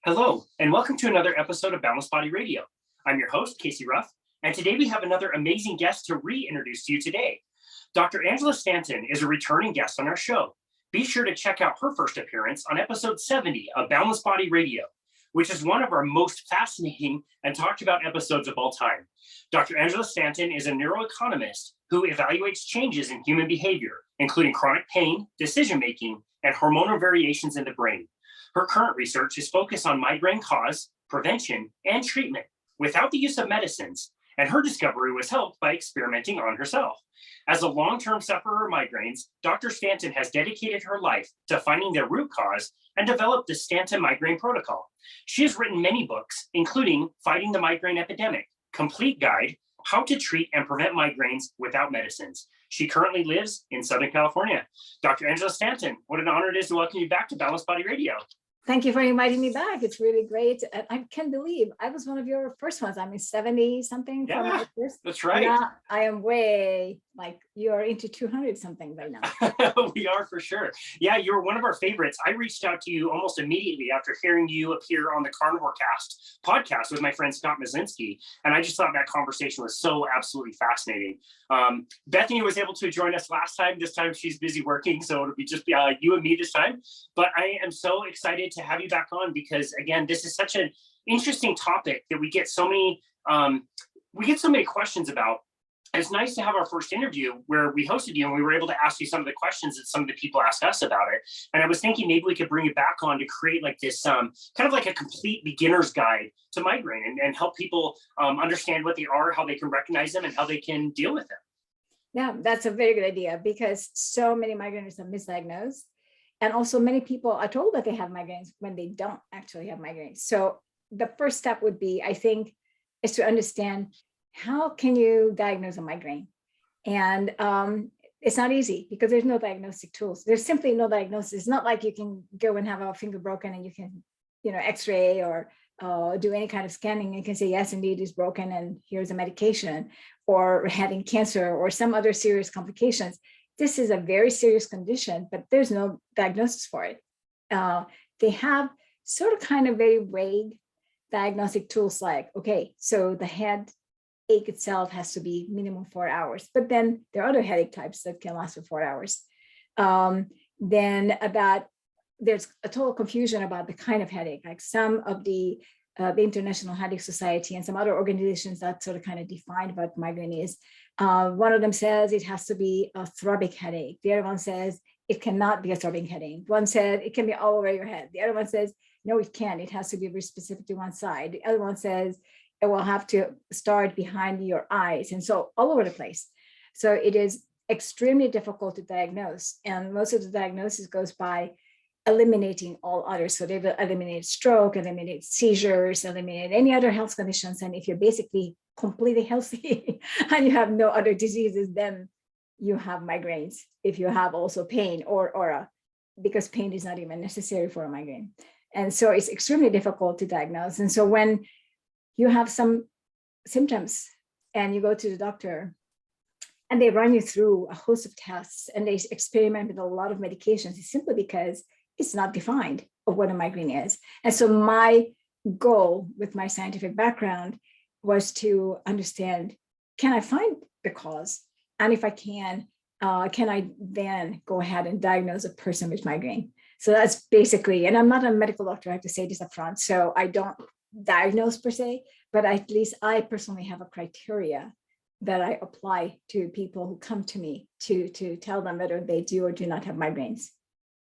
Hello, and welcome to another episode of Boundless Body Radio. I'm your host, Casey Ruff, and today we have another amazing guest to reintroduce to you today. Dr. Angela Stanton is a returning guest on our show. Be sure to check out her first appearance on episode 70 of Boundless Body Radio, which is one of our most fascinating and talked about episodes of all time. Dr. Angela Stanton is a neuroeconomist who evaluates changes in human behavior, including chronic pain, decision-making, and hormonal variations in the brain. Her current research is focused on migraine cause, prevention, and treatment without the use of medicines, and her discovery was helped by experimenting on herself. As a long-term sufferer of migraines, Dr. Stanton has dedicated her life to finding their root cause and developed the Stanton Migraine Protocol. She has written many books, including Fighting the Migraine Epidemic, Complete Guide, How to Treat and Prevent Migraines Without Medicines. She currently lives in Southern California. Dr. Angela Stanton, what an honor it is to welcome you back to Boundless Body Radio. Thank you for inviting me back. It's really great. I can't believe I was one of your first ones. I'm in 70 something. Yeah, that's right. Now I am way like you're into 200 something right now. We are for sure. Yeah, you were one of our favorites. I reached out to you almost immediately after hearing you appear on the Carnivore podcast with my friend Scott Mazinski. And I just thought that conversation was so absolutely fascinating. Bethany was able to join us last time. This time she's busy working, so it'll be just you and me this time. But I am so excited to have you back on because, again, this is such an interesting topic that we get so many questions about. And it's nice to have our first interview where we hosted you and we were able to ask you some of the questions that some of the people asked us about it. And I was thinking maybe we could bring it back on to create like this kind of like a complete beginner's guide to migraine and help people understand what they are, how they can recognize them, and how they can deal with them. Yeah, that's a very good idea because so many migrainists are misdiagnosed. And also many people are told that they have migraines when they don't actually have migraines. So the first step would be, I think, is to understand how can you diagnose a migraine? And it's not easy because there's no diagnostic tools. There's simply no diagnosis. It's not like you can go and have a finger broken and you can, x-ray or do any kind of scanning and can say, yes, indeed, it's broken and here's a medication, or having cancer or some other serious complications. This is a very serious condition, but there's no diagnosis for it. They have sort of kind of very vague diagnostic tools like, okay, so the headache itself has to be minimum 4 hours, but then there are other headache types that can last for 4 hours. There's a total confusion about the kind of headache, like some of the International Headache Society and some other organizations that sort of kind of defined what migraine is. One of them says it has to be a throbbing headache. The other one says it cannot be a throbbing headache. One said it can be all over your head. The other one says, no, it can't. It has to be very specific to one side. The other one says it will have to start behind your eyes. And so all over the place. So it is extremely difficult to diagnose. And most of the diagnosis goes by eliminating all others. So they've eliminated stroke, eliminated seizures, eliminated any other health conditions. And if you're basically completely healthy and you have no other diseases, then you have migraines. If you have also pain because pain is not even necessary for a migraine. And so it's extremely difficult to diagnose. And so when you have some symptoms and you go to the doctor and they run you through a host of tests and they experiment with a lot of medications, it's simply because it's not defined of what a migraine is. And so my goal with my scientific background was to understand, can I find the cause? And if I can I then go ahead and diagnose a person with migraine? So that's basically, and I'm not a medical doctor, I have to say this up front, so I don't diagnose per se, but at least I personally have a criteria that I apply to people who come to me to tell them whether they do or do not have migraines.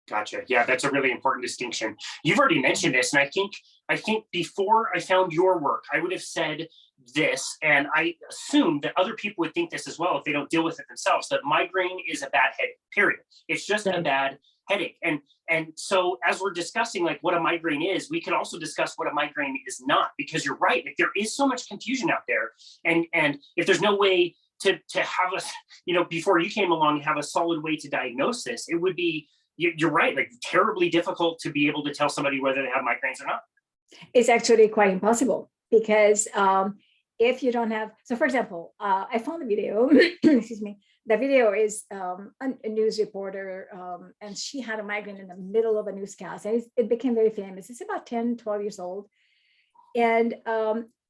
Gotcha. Yeah, that's a really important distinction. You've already mentioned this, and I think before I found your work, I would have said this, and I assume that other people would think this as well if they don't deal with it themselves, that migraine is a bad headache, period. It's just a bad headache. And so as we're discussing like what a migraine is, we can also discuss what a migraine is not, because you're right, like there is so much confusion out there. And if there's no way to have us, before you came along, have a solid way to diagnose this, it would be, you're right, like terribly difficult to be able to tell somebody whether they have migraines or not. It's actually quite impossible because if you don't have, so for example, I found a video, excuse me, the video is a news reporter, and she had a migraine in the middle of a newscast, and it became very famous. It's about 10, 12 years old. And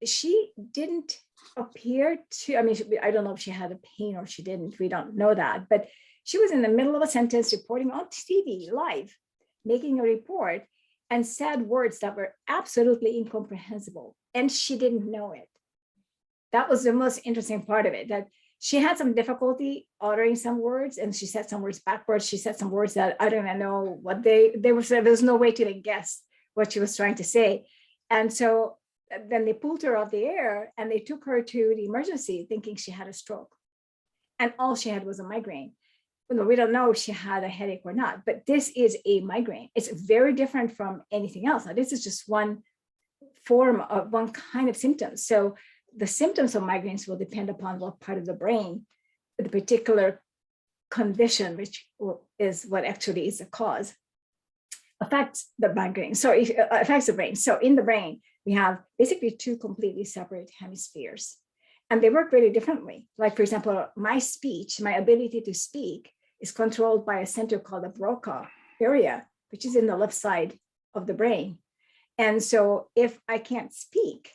she didn't appear to, I mean, I don't know if she had a pain or she didn't, we don't know that, but she was in the middle of a sentence reporting on TV live, making a report, and said words that were absolutely incomprehensible. And she didn't know it. That was the most interesting part of it, that she had some difficulty uttering some words, and she said some words backwards. She said some words that I don't even know what they were saying. There was no way to even guess what she was trying to say. And so then they pulled her off the air and they took her to the emergency thinking she had a stroke. And all she had was a migraine. We don't know if she had a headache or not, but this is a migraine. It's very different from anything else. Now, this is just one form of one kind of symptoms. So the symptoms of migraines will depend upon what part of the brain, the particular condition, which is what actually is the cause, affects the migraine. So it affects the brain. So in the brain, we have basically two completely separate hemispheres, and they work very differently. Like, for example, my speech, my ability to speak is controlled by a center called the Broca area, which is in the left side of the brain. And so if I can't speak,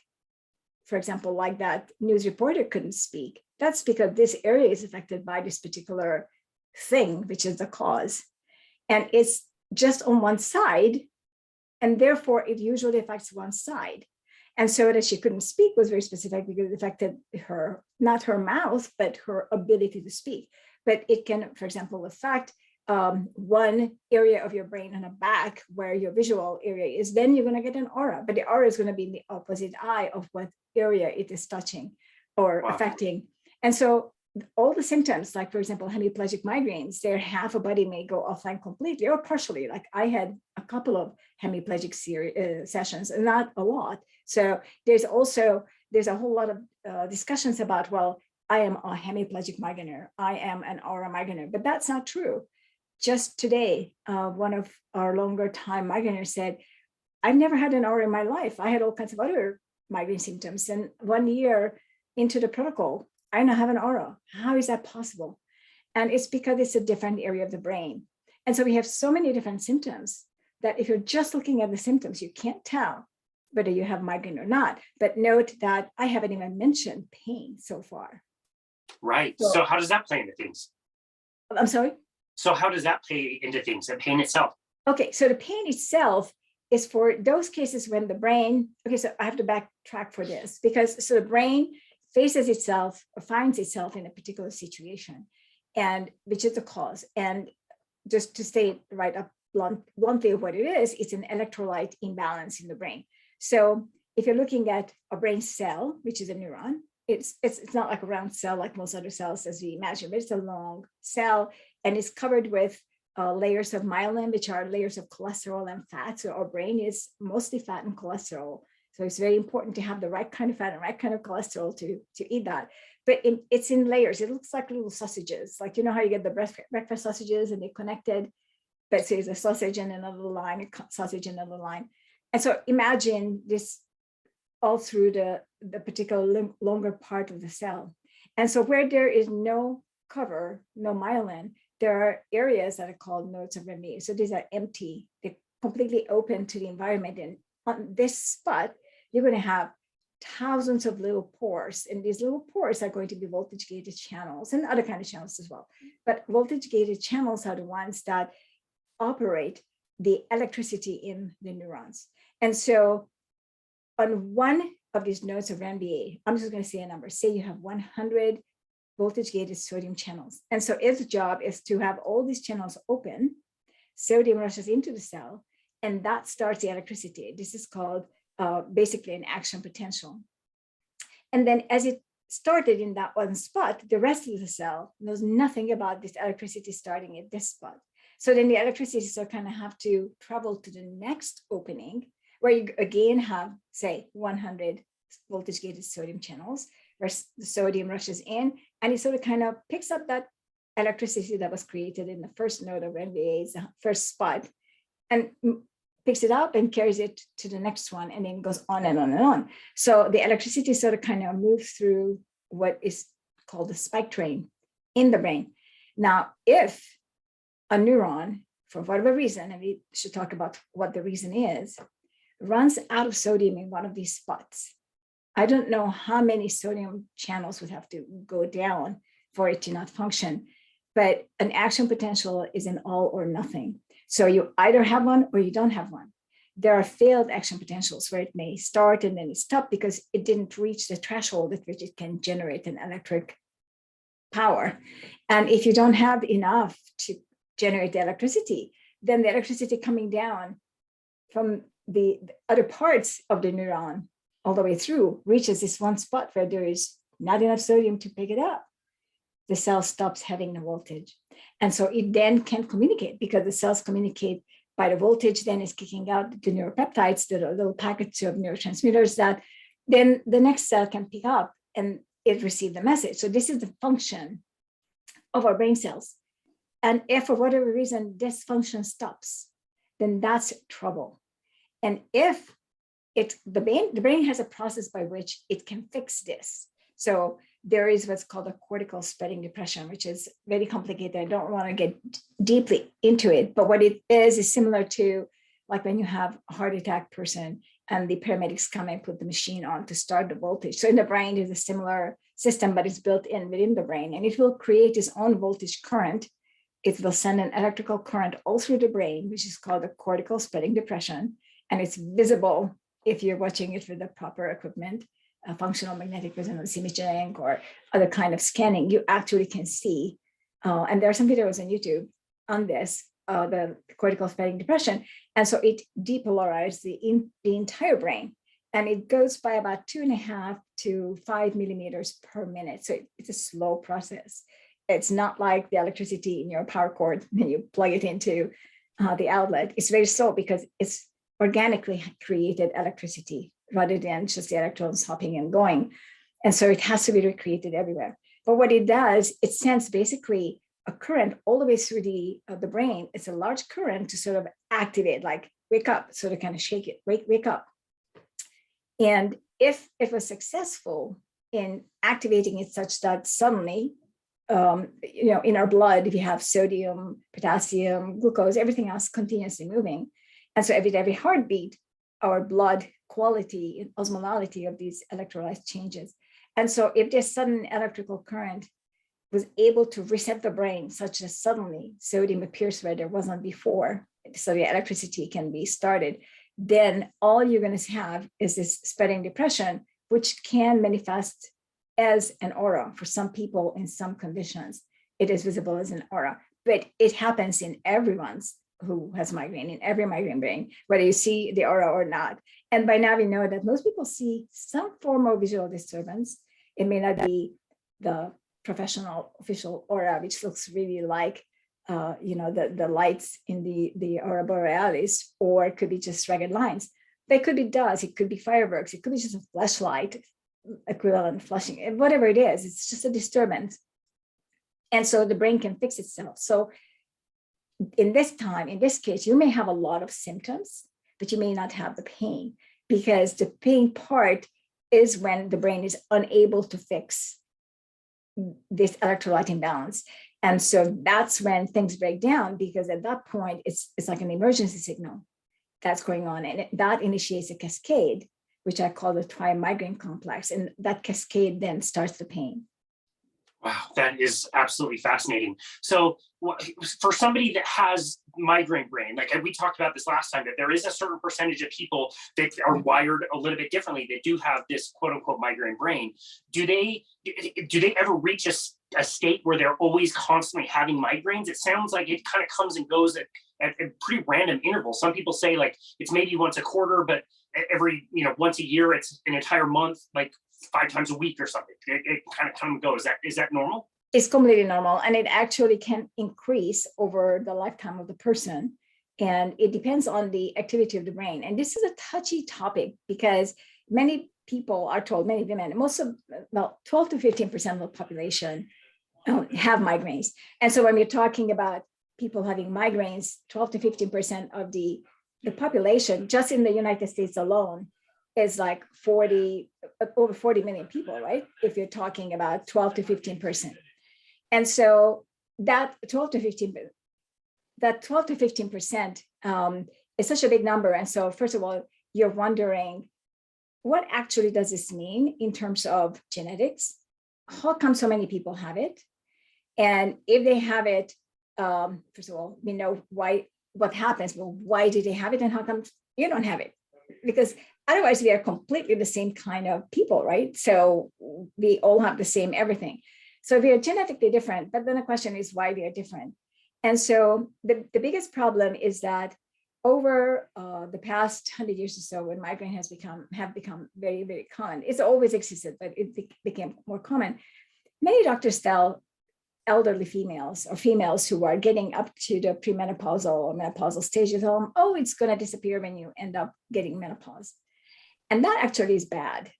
for example, like that news reporter couldn't speak, that's because this area is affected by this particular thing, which is the cause. And it's just on one side, and therefore it usually affects one side. And so that she couldn't speak was very specific because it affected her, not her mouth, but her ability to speak. But it can, for example, affect one area of your brain on the back where your visual area is. Then you're going to get an aura, but the aura is going to be in the opposite eye of what area it is touching or affecting. And so all the symptoms, like, for example, hemiplegic migraines, their half a body may go offline completely or partially. Like, I had a couple of hemiplegic sessions, and not a lot. So there's a whole lot of discussions about, well, I am a hemiplegic migrainer, I am an aura migrainer, but that's not true. Just today, one of our longer time migraineurs said, I've never had an aura in my life. I had all kinds of other migraine symptoms. And 1 year into the protocol, I now have an aura. How is that possible? And it's because it's a different area of the brain. And so we have so many different symptoms that if you're just looking at the symptoms, you can't tell whether you have migraine or not. But note that I haven't even mentioned pain so far. Right. So how does that play into things? I'm sorry? So how does that play into things, the pain itself? Okay, so the pain itself is for those cases when the brain, okay, so I have to backtrack for this, because so the brain faces itself or finds itself in a particular situation, and which is the cause. And just to state right up bluntly what it is, it's an electrolyte imbalance in the brain. So if you're looking at a brain cell, which is a neuron, it's not like a round cell like most other cells as we imagine, but it's a long cell, and it's covered with layers of myelin, which are layers of cholesterol and fat. So our brain is mostly fat and cholesterol. So it's very important to have the right kind of fat and right kind of cholesterol to eat that. But it's in layers. It looks like little sausages. Like, you know how you get the breakfast sausages and they're connected, but so there's a sausage and another line, a sausage and another line. And so imagine this all through the particular longer part of the cell. And so where there is no cover, no myelin, there are areas that are called nodes of Remy. So these are empty, they're completely open to the environment. And on this spot, you're going to have thousands of little pores. And these little pores are going to be voltage gated channels and other kind of channels as well. But voltage gated channels are the ones that operate the electricity in the neurons. And so on one of these nodes of RMBA, I'm just going to say a number, say you have 100 voltage gated sodium channels. And so its job is to have all these channels open, sodium rushes into the cell, and that starts the electricity. This is called basically an action potential. And then as it started in that one spot, the rest of the cell knows nothing about this electricity starting at this spot. So then the electricity still kind of have to travel to the next opening, where you again have, say, 100 voltage gated sodium channels, where the sodium rushes in, and it sort of kind of picks up that electricity that was created in the first node of NVA's first spot, and picks it up and carries it to the next one, and then goes on and on and on. So the electricity sort of kind of moves through what is called the spike train. in the brain. Now, if a neuron, for whatever reason, and we should talk about what the reason is, runs out of sodium in one of these spots, I don't know how many sodium channels would have to go down for it to not function, but an action potential is an all or nothing. So you either have one or you don't have one. There are failed action potentials where it may start and then it stop because it didn't reach the threshold at which it can generate an electric power. And if you don't have enough to generate the electricity, then the electricity coming down from the other parts of the neuron all the way through reaches this one spot where there is not enough sodium to pick it up. The cell stops having the voltage. And so it then can communicate because the cells communicate by the voltage, then is kicking out the neuropeptides, the little packets of neurotransmitters that then the next cell can pick up and it receives the message. So this is the function of our brain cells. And if for whatever reason this function stops, then that's trouble. And if the brain has a process by which it can fix this. So there is what's called a cortical spreading depression, which is very complicated. I don't want to get deeply into it, but what it is similar to like when you have a heart attack person and the paramedics come and put the machine on to start the voltage. So in the brain is a similar system, but it's built in within the brain, and it will create its own voltage current. It will send an electrical current all through the brain, which is called a cortical spreading depression. And it's visible if you're watching it with the proper equipment, functional magnetic resonance imaging or other kind of scanning, you actually can see. And there are some videos on YouTube on this, the cortical spreading depression. And so it depolarizes the entire brain. And it goes by about 2.5 to 5 millimeters per minute. So it's a slow process. It's not like the electricity in your power cord when you plug it into the outlet. It's very slow because it's organically created electricity rather than just the electrons hopping and going. And so it has to be recreated everywhere. But what it does, it sends basically a current all the way through the brain. It's a large current to sort of activate, like wake up, sort of kind of shake it, wake up. And if it was successful in activating it such that suddenly, in our blood, we have sodium, potassium, glucose, everything else continuously moving. And so every heartbeat, our blood quality and osmolality of these electrolytes changes. And so if this sudden electrical current was able to reset the brain such that suddenly sodium appears where there wasn't before, so the electricity can be started, then all you're going to have is this spreading depression, which can manifest as an aura for some people in some conditions. It is visible as an aura, but it happens in everyone's who has migraine, in every migraine brain, whether you see the aura or not. And by now we know that most people see some form of visual disturbance. It may not be the professional official aura, which looks really like the lights in the aurora borealis, or it could be just ragged lines. They could be dust, it could be fireworks, it could be just a flashlight, equivalent flashing, whatever it is, it's just a disturbance. And so the brain can fix itself. So in this case, you may have a lot of symptoms, but you may not have the pain, because the pain part is when the brain is unable to fix this electrolyte imbalance. And so that's when things break down, because at that point, it's like an emergency signal that's going on. And that initiates a cascade, which I call the tri-migraine complex. And that cascade then starts the pain. Wow, that is absolutely fascinating. So for somebody that has migraine brain, like we talked about this last time, that there is a certain percentage of people that are wired a little bit differently that do have this quote unquote migraine brain. Do they ever reach a state where they're always constantly having migraines? It sounds like it kind of comes and goes at pretty random intervals. Some people say like it's maybe once a quarter, but every, once a year, it's an entire month, like 5 times a week or something. It kind of come and go. Is that normal? It's completely normal. And it actually can increase over the lifetime of the person. And it depends on the activity of the brain. And this is a touchy topic because many people are told, many women, about 12 to 15% of the population have migraines. And so when we're talking about people having migraines, 12 to 15% of the population just in the United States alone is like over 40 million people, right? If you're talking about 12 to 15%. And so that 12 to 15% is such a big number. And so first of all, you're wondering, what actually does this mean in terms of genetics? How come so many people have it? And if they have it, first of all, we know what happens. Well, why do they have it, and how come you don't have it? Because otherwise we are completely the same kind of people, right? So we all have the same everything. So we are genetically different, but then the question is why we are different. And so the biggest problem is that over the past 100 years or so, when migraine have become very, very common, it's always existed, but it became more common. Many doctors tell elderly females or females who are getting up to the premenopausal or menopausal stages, oh, it's going to disappear when you end up getting menopause. And that actually is bad.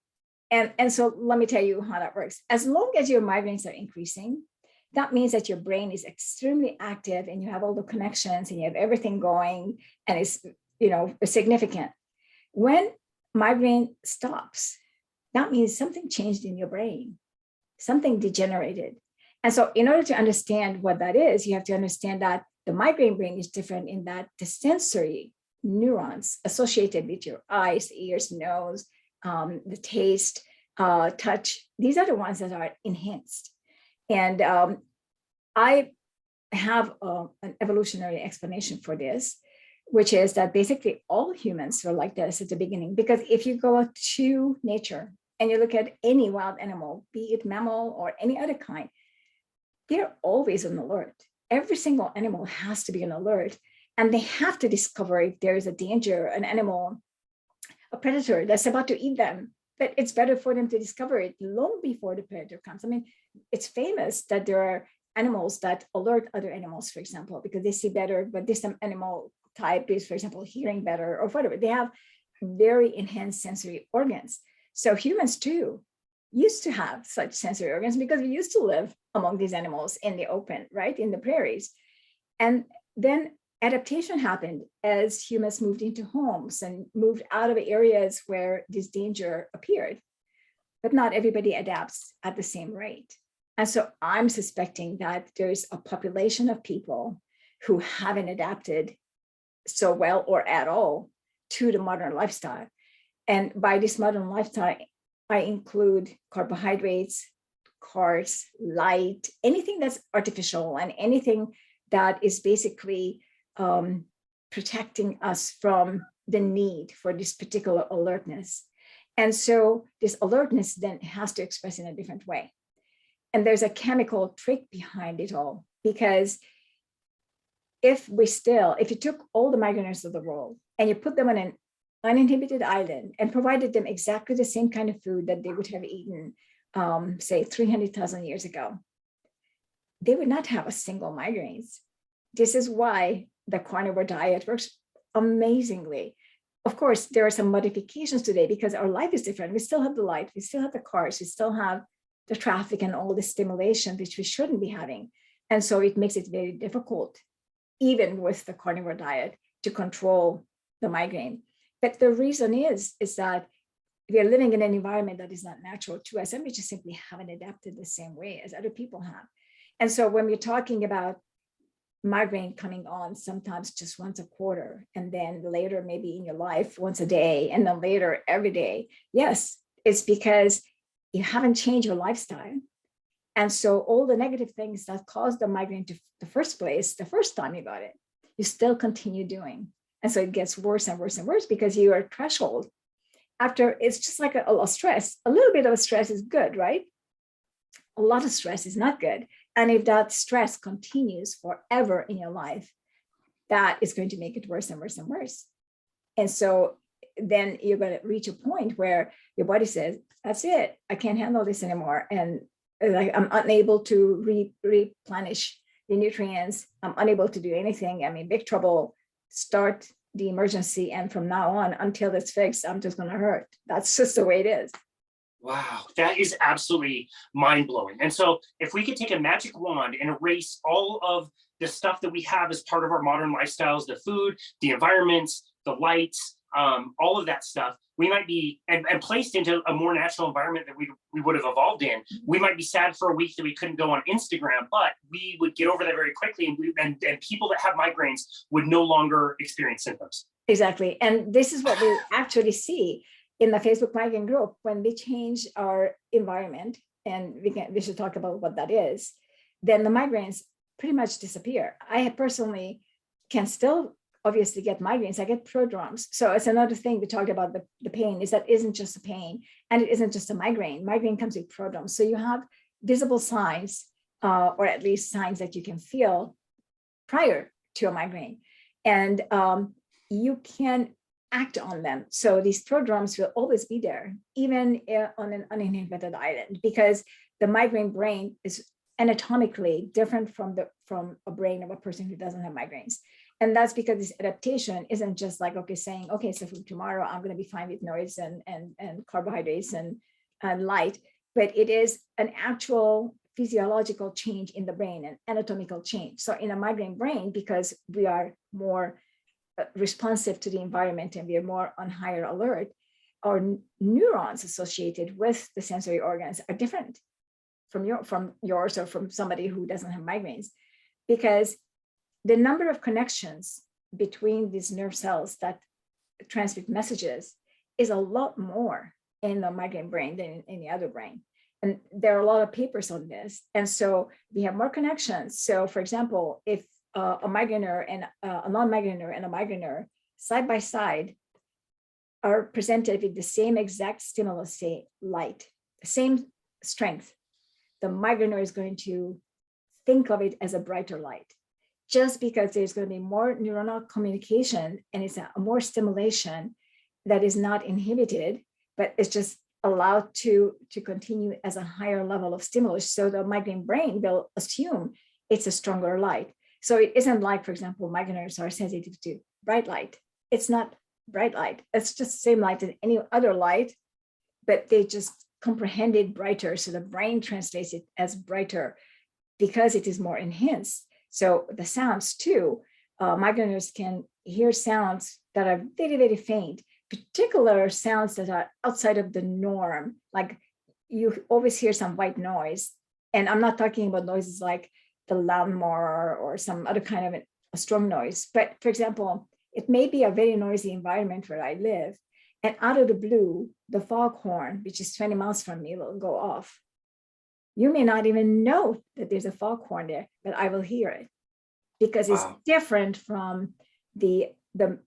And so let me tell you how that works. As long as your migraines are increasing, that means that your brain is extremely active and you have all the connections and you have everything going and it's, significant. When migraine stops, that means something changed in your brain, something degenerated. And so in order to understand what that is, you have to understand that the migraine brain is different in that the sensory neurons associated with your eyes, ears, nose, the taste, touch, these are the ones that are enhanced. And I have an evolutionary explanation for this, which is that basically all humans were like this at the beginning. Because if you go to nature and you look at any wild animal, be it mammal or any other kind, they're always on alert. Every single animal has to be on alert. And they have to discover if there is a danger, an animal, a predator that's about to eat them. But it's better for them to discover it long before the predator comes. I mean, it's famous that there are animals that alert other animals, for example, because they see better, but this animal type is, for example, hearing better or whatever. They have very enhanced sensory organs. So humans too used to have such sensory organs because we used to live among these animals in the open, right, in the prairies. And then adaptation happened as humans moved into homes and moved out of areas where this danger appeared. But not everybody adapts at the same rate. And so I'm suspecting that there's a population of people who haven't adapted so well or at all to the modern lifestyle. And by this modern lifestyle, I include carbohydrates, carbs, light, anything that's artificial and anything that is basically protecting us from the need for this particular alertness. And so this alertness then has to express in a different way. And there's a chemical trick behind it all, because if you took all the migraineurs of the world and you put them on an uninhibited island and provided them exactly the same kind of food that they would have eaten, say 300,000 years ago, they would not have a single migraines. This is why the carnivore diet works amazingly. Of course, there are some modifications today because our life is different. We still have the light, we still have the cars, we still have the traffic and all the stimulation, which we shouldn't be having. And so it makes it very difficult, even with the carnivore diet, to control the migraine. But the reason is that we are living in an environment that is not natural to us, and we just simply haven't adapted the same way as other people have. And so when we're talking about migraine coming on sometimes just once a quarter, and then later maybe in your life once a day, and then later every day, yes, it's because you haven't changed your lifestyle. And so all the negative things that caused the migraine to the first place, the first time you got it, you still continue doing. And so it gets worse and worse and worse because you are threshold. After, it's just like a stress. A little bit of stress is good, right? A lot of stress is not good. And if that stress continues forever in your life, that is going to make it worse and worse and worse. And so then you're going to reach a point where your body says, that's it, I can't handle this anymore. And I'm unable to replenish the nutrients. I'm unable to do anything. I'm in big trouble. Start the emergency. And from now on, until it's fixed, I'm just going to hurt. That's just the way it is. Wow, that is absolutely mind-blowing. And so if we could take a magic wand and erase all of the stuff that we have as part of our modern lifestyles, the food, the environments, the lights, all of that stuff, we might be and placed into a more natural environment that we would have evolved in. We might be sad for a week that we couldn't go on Instagram, but we would get over that very quickly, and people that have migraines would no longer experience symptoms. Exactly. And this is what we actually see in the Facebook migraine group when we change our environment, and we should talk about what that is, then the migraines pretty much disappear. I personally can still obviously get migraines. I get prodromes. So it's another thing we talked about, the pain is that isn't just a pain, and it isn't just a migraine. Migraine comes with prodromes. So you have visible signs, or at least signs that you can feel prior to a migraine. And you can act on them. So these prodromes will always be there, even on an uninhibited island, because the migraine brain is anatomically different from a brain of a person who doesn't have migraines. And that's because this adaptation isn't just like, okay, saying, okay, so from tomorrow, I'm going to be fine with noise and carbohydrates and light, but it is an actual physiological change in the brain, an anatomical change. So in a migraine brain, because we are more responsive to the environment and we are more on higher alert, our neurons associated with the sensory organs are different from yours or from somebody who doesn't have migraines, because the number of connections between these nerve cells that transmit messages is a lot more in the migraine brain than in any other brain. And there are a lot of papers on this. And so we have more connections. So for example, if a migraineur and a non-migraineur and a migraineur side by side are presented with the same exact stimulus, say light, same strength, the migraineur is going to think of it as a brighter light, just because there's going to be more neuronal communication and it's a more stimulation that is not inhibited, but it's just allowed to continue as a higher level of stimulus. So the migraine brain will assume it's a stronger light. So it isn't like, for example, migraineurs are sensitive to bright light. It's not bright light. It's just the same light as any other light, but they just comprehend it brighter. So the brain translates it as brighter because it is more enhanced. So the sounds too, migraineurs can hear sounds that are very, very faint, particular sounds that are outside of the norm. Like you always hear some white noise. And I'm not talking about noises like the lawnmower or some other kind of a strong noise. But for example, it may be a very noisy environment where I live, and out of the blue, the foghorn, which is 20 miles from me, will go off. You may not even know that there's a foghorn there, but I will hear it because it's different from the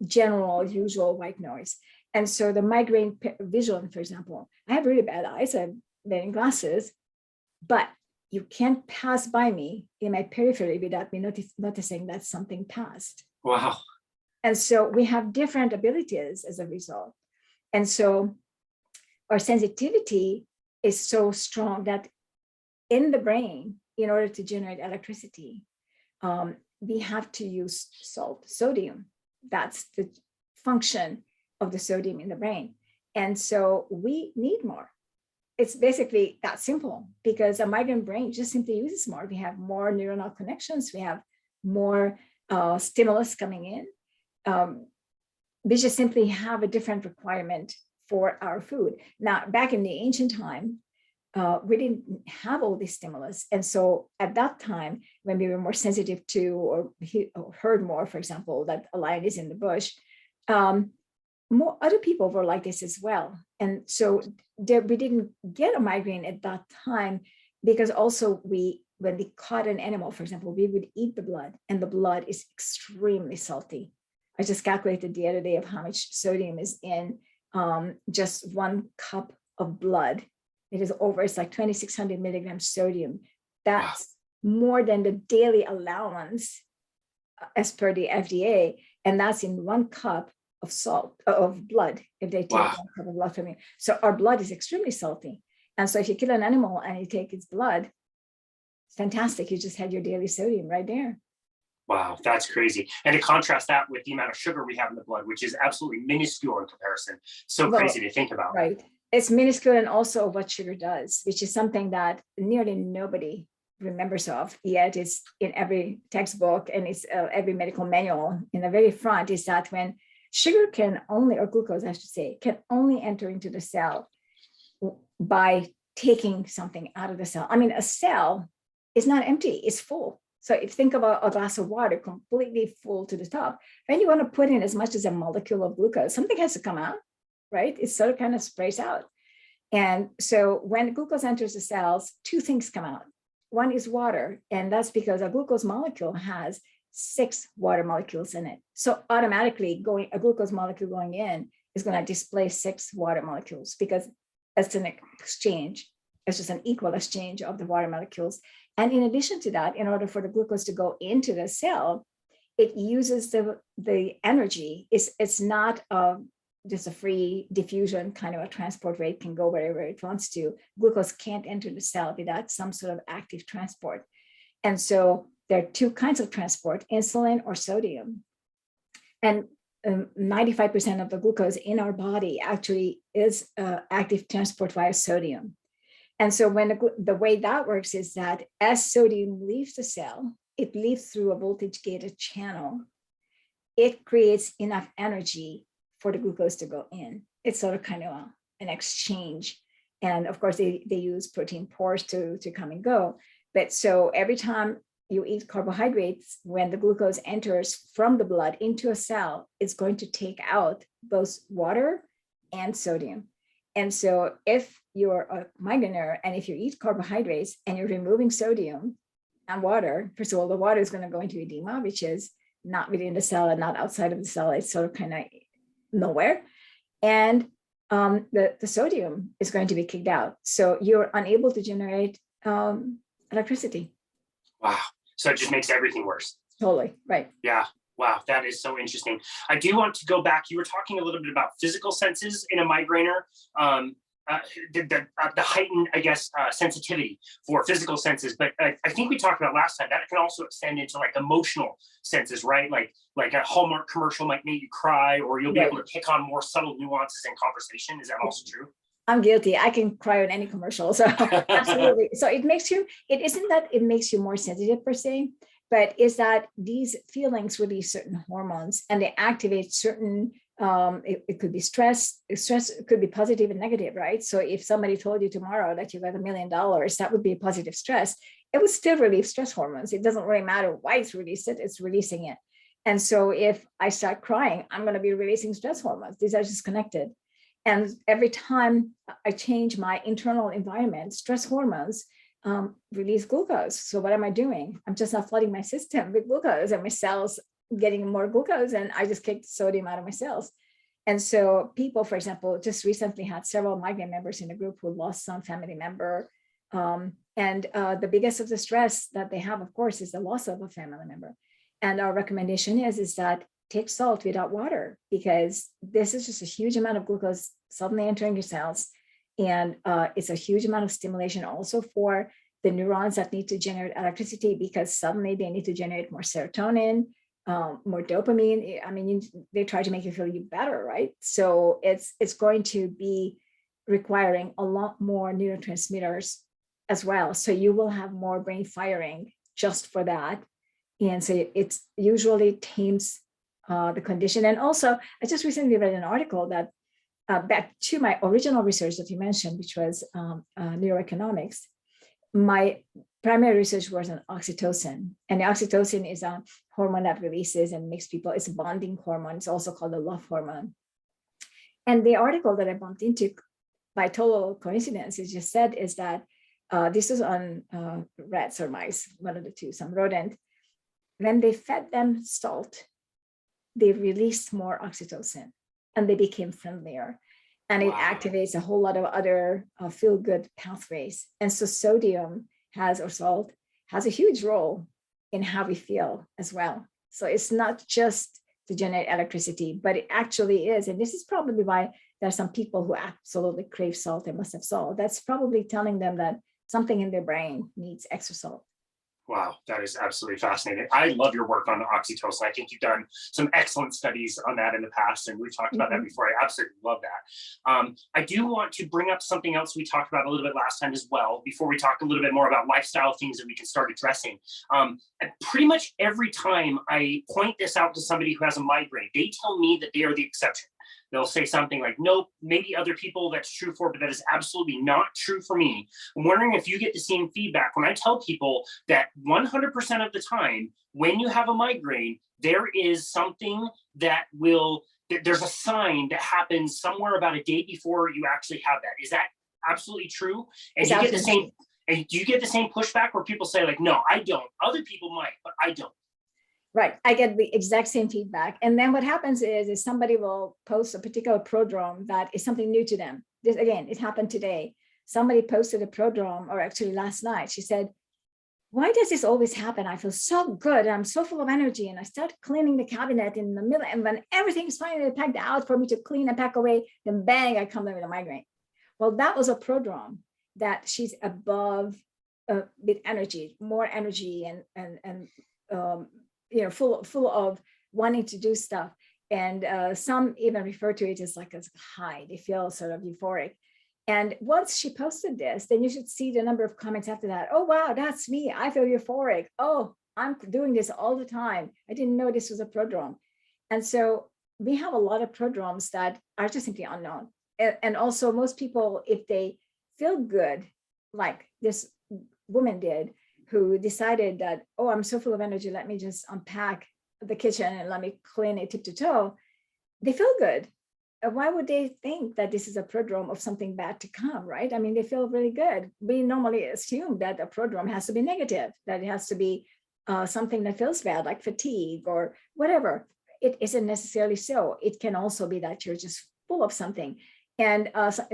general usual white noise. And so the migraine vision, for example, I have really bad eyes, I'm wearing glasses, but you can't pass by me in my periphery without me noticing that something passed. Wow. And so we have different abilities as a result. And so our sensitivity is so strong that in the brain, in order to generate electricity, we have to use salt, sodium. That's the function of the sodium in the brain. And so we need more. It's basically that simple, because a migraine brain just simply uses more. We have more neuronal connections. We have more stimulus coming in. We just simply have a different requirement for our food. Now, back in the ancient time, we didn't have all this stimulus. And so at that time, when we were more sensitive to or heard more, for example, that a lion is in the bush, more other people were like this as well. And so we didn't get a migraine at that time, because also when we caught an animal, for example, we would eat the blood, and the blood is extremely salty. I just calculated the other day of how much sodium is in just 1 cup of blood. It's like 2,600 milligrams sodium. That's more than the daily allowance as per the FDA. And that's in 1 cup of salt, of blood, if they take 1 cup of blood from you. So our blood is extremely salty. And so if you kill an animal and you take its blood, it's fantastic. You just had your daily sodium right there. Wow, that's crazy. And to contrast that with the amount of sugar we have in the blood, which is absolutely minuscule in comparison. So crazy to think about. Right. It's minuscule, and also what sugar does, which is something that nearly nobody remembers of, yet it's in every textbook and it's every medical manual. In the very front is that when Sugar can only, or glucose, I should say, can only enter into the cell by taking something out of the cell. I mean, a cell is not empty, it's full. So if you think about a glass of water completely full to the top, then you want to put in as much as a molecule of glucose, something has to come out, right? It sort of kind of sprays out. And so when glucose enters the cells, two things come out. One is water, and that's because a glucose molecule has 6 water molecules in it. So automatically a glucose molecule going in is going to displace 6 water molecules because it's an exchange. It's just an equal exchange of the water molecules. And in addition to that, in order for the glucose to go into the cell, it uses the energy. It's not just a free diffusion kind of a transport rate, can go wherever it wants to. Glucose can't enter the cell without some sort of active transport. And so there are 2 kinds of transport, insulin or sodium. And 95% of the glucose in our body actually is active transport via sodium. And so when the way that works is that as sodium leaves the cell, it leaves through a voltage gated channel. It creates enough energy for the glucose to go in. It's sort of kind of an exchange. And of course, they use protein pores to come and go. But so every time you eat carbohydrates, when the glucose enters from the blood into a cell, it's going to take out both water and sodium. And so if you're a migraineur and if you eat carbohydrates and you're removing sodium and water, first of all, the water is going to go into edema, which is not within the cell and not outside of the cell. It's sort of kind of nowhere. And the sodium is going to be kicked out. So you're unable to generate electricity. Wow. So it just makes everything worse. Totally. Right. Yeah. Wow. That is so interesting. I do want to go back. You were talking a little bit about physical senses in a migraineur. The heightened, I guess, sensitivity for physical senses. But I think we talked about last time that it can also extend into like emotional senses, right? Like a Hallmark commercial might make you cry, or you'll be able to pick on more subtle nuances in conversation. Is that also true? I'm guilty. I can cry on any commercial. So absolutely. So it isn't that it makes you more sensitive per se, but is that these feelings release certain hormones and they activate certain, it could be stress. Stress could be positive and negative, right? So if somebody told you tomorrow that you got $1 million, that would be a positive stress. It would still release stress hormones. It doesn't really matter why it's released it's releasing it. And so if I start crying, I'm going to be releasing stress hormones. These are just connected. And every time I change my internal environment, stress hormones release glucose. So what am I doing? I'm just not flooding my system with glucose and my cells getting more glucose, and I just kicked sodium out of my cells. And so people, for example, just recently had several migraine members in the group who lost some family member. And the biggest of the stress that they have, of course, is the loss of a family member. And our recommendation is that take salt without water, because this is just a huge amount of glucose suddenly entering your cells. And it's a huge amount of stimulation also for the neurons that need to generate electricity, because suddenly they need to generate more serotonin, more dopamine. I mean, they try to make you feel better, right? So it's going to be requiring a lot more neurotransmitters as well. So you will have more brain firing just for that. And so it's usually tames the condition. And also, I just recently read an article that back to my original research that you mentioned, which was neuroeconomics. My primary research was on oxytocin, and the oxytocin is a hormone that releases and makes people, it's a bonding hormone. It's also called the love hormone. And the article that I bumped into by total coincidence, it just said is that this is on rats or mice, one of the two, some rodent. When they fed them salt, they released more oxytocin and they became friendlier. And it activates a whole lot of other feel-good pathways. And so sodium or salt has a huge role in how we feel as well. So it's not just to generate electricity, but it actually is. And this is probably why there are some people who absolutely crave salt and must have salt. That's probably telling them that something in their brain needs extra salt. Wow, that is absolutely fascinating. I love your work on oxytocin. I think you've done some excellent studies on that in the past, and we've talked about that Mhm. before. I absolutely love that. I do want to bring up something else we talked about a little bit last time as well, before we talk a little bit more about lifestyle things that we can start addressing. And pretty much every time I point this out to somebody who has a migraine, they tell me that they are the exception. They'll say something like, nope, maybe other people that's true for, but that is absolutely not true for me. I'm wondering if you get the same feedback when I tell people that 100% of the time, when you have a migraine, there is something that there's a sign that happens somewhere about a day before you actually have that. Is that absolutely true? And It's do you get the absolutely same, true. and do you get the same pushback where people say like, no, I don't. Other people might, but I don't. Right. I get the exact same feedback. And then what happens is somebody will post a particular prodrome that is something new to them. This, again, it happened today. Somebody posted a prodrome, or actually last night. She said, why does this always happen? I feel so good. I'm so full of energy. And I start cleaning the cabinet in the middle. And when everything's finally packed out for me to clean and pack away, then bang, I come down with a migraine. Well, that was a prodrome that she's above with energy, more energy, and full of wanting to do stuff. And some even refer to it as like a high. They feel sort of euphoric. And once she posted this, then you should see the number of comments after that. Oh, wow, that's me. I feel euphoric. Oh, I'm doing this all the time. I didn't know this was a prodrome. And so we have a lot of prodromes that are just simply unknown. And also most people, if they feel good, like this woman did, who decided that, oh, I'm so full of energy, let me just unpack the kitchen and let me clean it tip to toe, they feel good. Why would they think that this is a prodrome of something bad to come, right? I mean, they feel really good. We normally assume that a prodrome has to be negative, that it has to be something that feels bad, like fatigue or whatever. It isn't necessarily so. It can also be that you're just full of something. And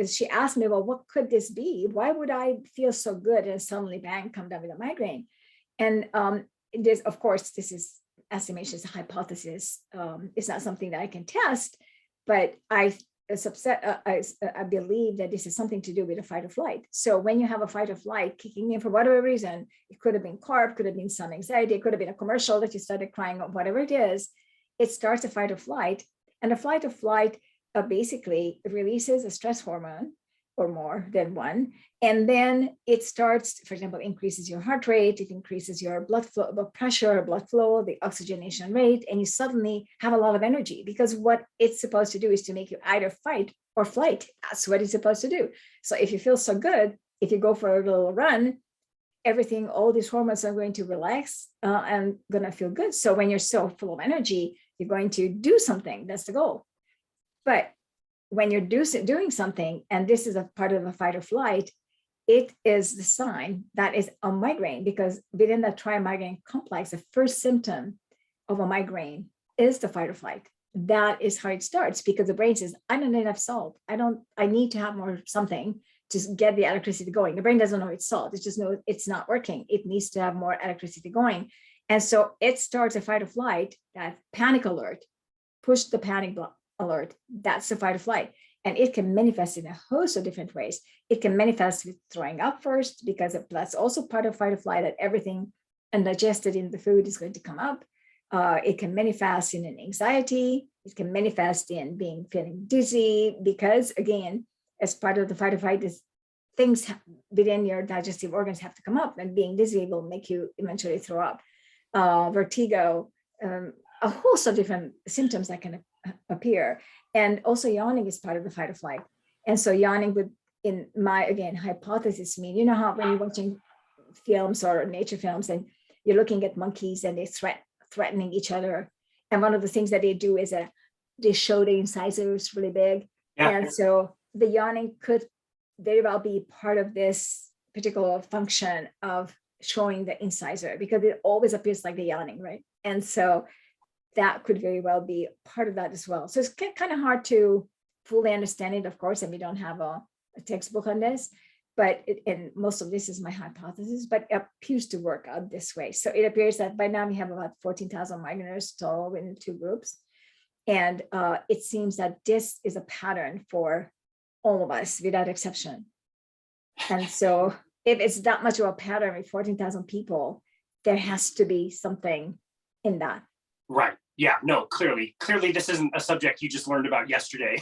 she asked me, well, what could this be? Why would I feel so good and suddenly bang, come down with a migraine? And this, of course, this is estimation, is a hypothesis. It's not something that I can test, but I believe that this is something to do with a fight or flight. So when you have a fight or flight kicking in for whatever reason, it could have been carb, could have been some anxiety, it could have been a commercial that you started crying, or whatever it is, it starts a fight or flight. And a fight or flight basically releases a stress hormone, or more than one. And then it starts, for example, increases your heart rate, it increases your blood flow, blood pressure, blood flow, the oxygenation rate, and you suddenly have a lot of energy, because what it's supposed to do is to make you either fight or flight. That's what it's supposed to do. So if you feel so good, if you go for a little run, everything, all these hormones are going to relax and gonna feel good. So when you're so full of energy, you're going to do something. That's the goal. But when you're doing something, and this is a part of a fight or flight, it is the sign that is a migraine, because within that tri-migraine complex, the first symptom of a migraine is the fight or flight. That is how it starts, because the brain says, I don't need enough salt. I need to have more something to get the electricity going. The brain doesn't know it's salt. It just knows it's not working. It needs to have more electricity going. And so it starts a fight or flight, that panic alert, push the panic alert. That's the fight or flight. And it can manifest in a host of different ways. It can manifest with throwing up first, because that's also part of fight or flight, that everything undigested in the food is going to come up. It can manifest in an anxiety. It can manifest in feeling dizzy, because again, as part of the fight or flight, is things within your digestive organs have to come up, and being dizzy will make you eventually throw up. Vertigo, a host of different symptoms that can appear. And also yawning is part of the fight or flight. And so yawning would, in my, again, hypothesis, mean, you know how when you're watching films or nature films and you're looking at monkeys and they threatening each other. And one of the things that they do is they show the incisors really big. Yeah. And so the yawning could very well be part of this particular function of showing the incisor, because it always appears like the yawning, right? And so that could very well be part of that as well. So it's kind of hard to fully understand it, of course, and we don't have a textbook on this, but and most of this is my hypothesis, but it appears to work out this way. So it appears that by now we have about 14,000 migraineurs total in 2 groups. And it seems that this is a pattern for all of us without exception. And so if it's that much of a pattern with 14,000 people, there has to be something in that. Right. Yeah, no, clearly this isn't a subject you just learned about yesterday.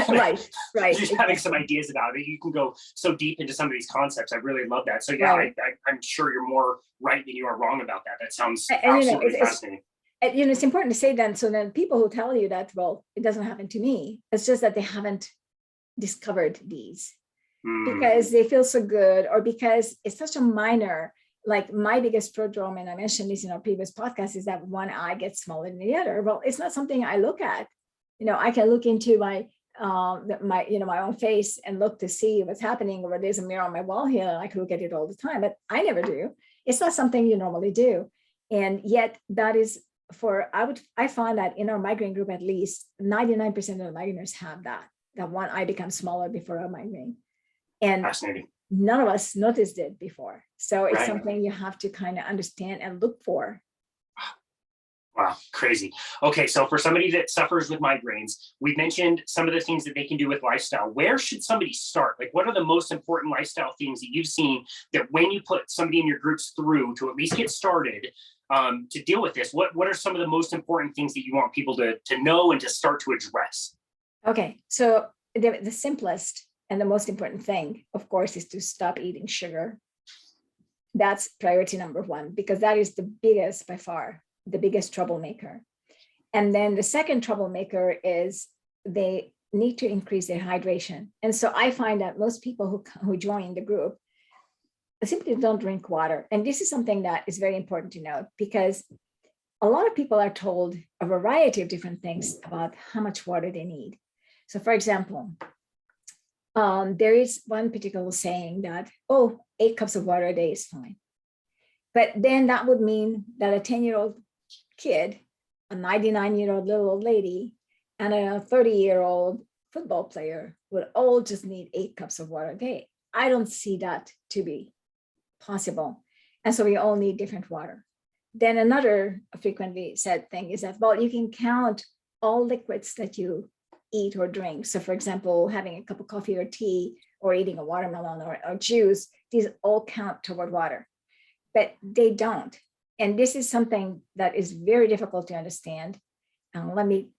Right. Just having some ideas about it, you can go so deep into some of these concepts. I really love that. So yeah, right. I'm sure you're more right than you are wrong about that. That sounds absolutely fascinating. It's important to say then, so then people who tell you that, well, it doesn't happen to me, it's just that they haven't discovered these because they feel so good, or because it's such a minor. Like my biggest prodrome, and I mentioned this in our previous podcast, is that one eye gets smaller than the other. Well, it's not something I look at. I can look into my own face and look to see what's happening, or there's a mirror on my wall here, and I can look at it all the time, but I never do. It's not something you normally do. And yet that is I find that in our migraine group, at least 99% of the migraineurs have that one eye becomes smaller before a migraine. And fascinating. None of us noticed it before. So it's something you have to kind of understand and look for. Wow, crazy. Okay, so for somebody that suffers with migraines, we mentioned some of the things that they can do with lifestyle. Where should somebody start? Like, what are the most important lifestyle things that you've seen that when you put somebody in your groups through to at least get started to deal with this, what are some of the most important things that you want people to know and to start to address? Okay, so the simplest and the most important thing, of course, is to stop eating sugar. That's priority number one, because that is the biggest, by far, the biggest troublemaker. And then the second troublemaker is they need to increase their hydration. And so I find that most people who join the group simply don't drink water. And this is something that is very important to note, because a lot of people are told a variety of different things about how much water they need. So for example, there is one particular saying that, 8 cups of water a day is fine. But then that would mean that a 10-year-old kid, a 99-year-old little old lady, and a 30-year-old football player would all just need 8 cups of water a day. I don't see that to be possible. And so we all need different water. Then another frequently said thing is that, well, you can count all liquids that you eat or drink. So for example, having a cup of coffee or tea, or eating a watermelon or juice, these all count toward water, but they don't. And this is something that is very difficult to understand. Let me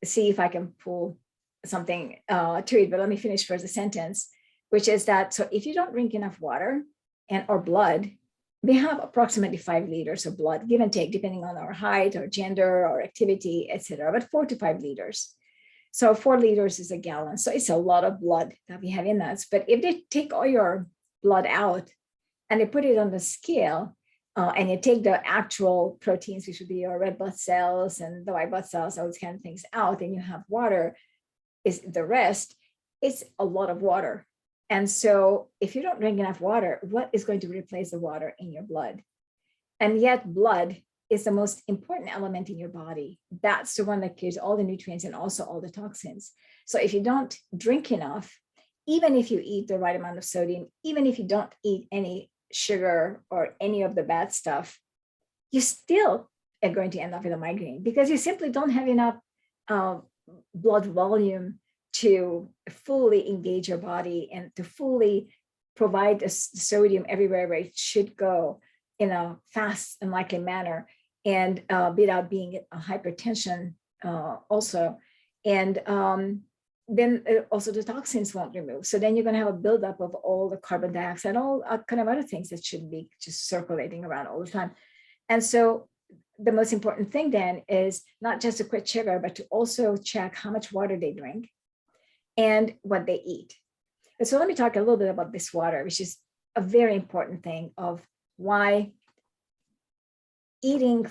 see if I can pull something to it, but let me finish first the sentence, which is that, so if you don't drink enough water or blood, we have approximately 5 liters of blood, give and take, depending on our height, our gender, our activity, etc., but 4 to 5 liters. So 4 liters is a gallon. So it's a lot of blood that we have in us. But if they take all your blood out and they put it on the scale, and you take the actual proteins, which would be your red blood cells and the white blood cells, all those kind of things out, and you have water, is the rest, it's a lot of water. And so if you don't drink enough water, what is going to replace the water in your blood? And yet blood is the most important element in your body. That's the one that carries all the nutrients and also all the toxins. So if you don't drink enough, even if you eat the right amount of sodium, even if you don't eat any sugar or any of the bad stuff, you still are going to end up with a migraine, because you simply don't have enough blood volume to fully engage your body and to fully provide the sodium everywhere where it should go in a fast and likely manner, and without being a hypertension also. And then also the toxins won't remove. So then you're going to have a buildup of all the carbon dioxide, all kind of other things that shouldn't be just circulating around all the time. And so the most important thing then is not just to quit sugar, but to also check how much water they drink and what they eat. And so let me talk a little bit about this water, which is a very important thing of why eating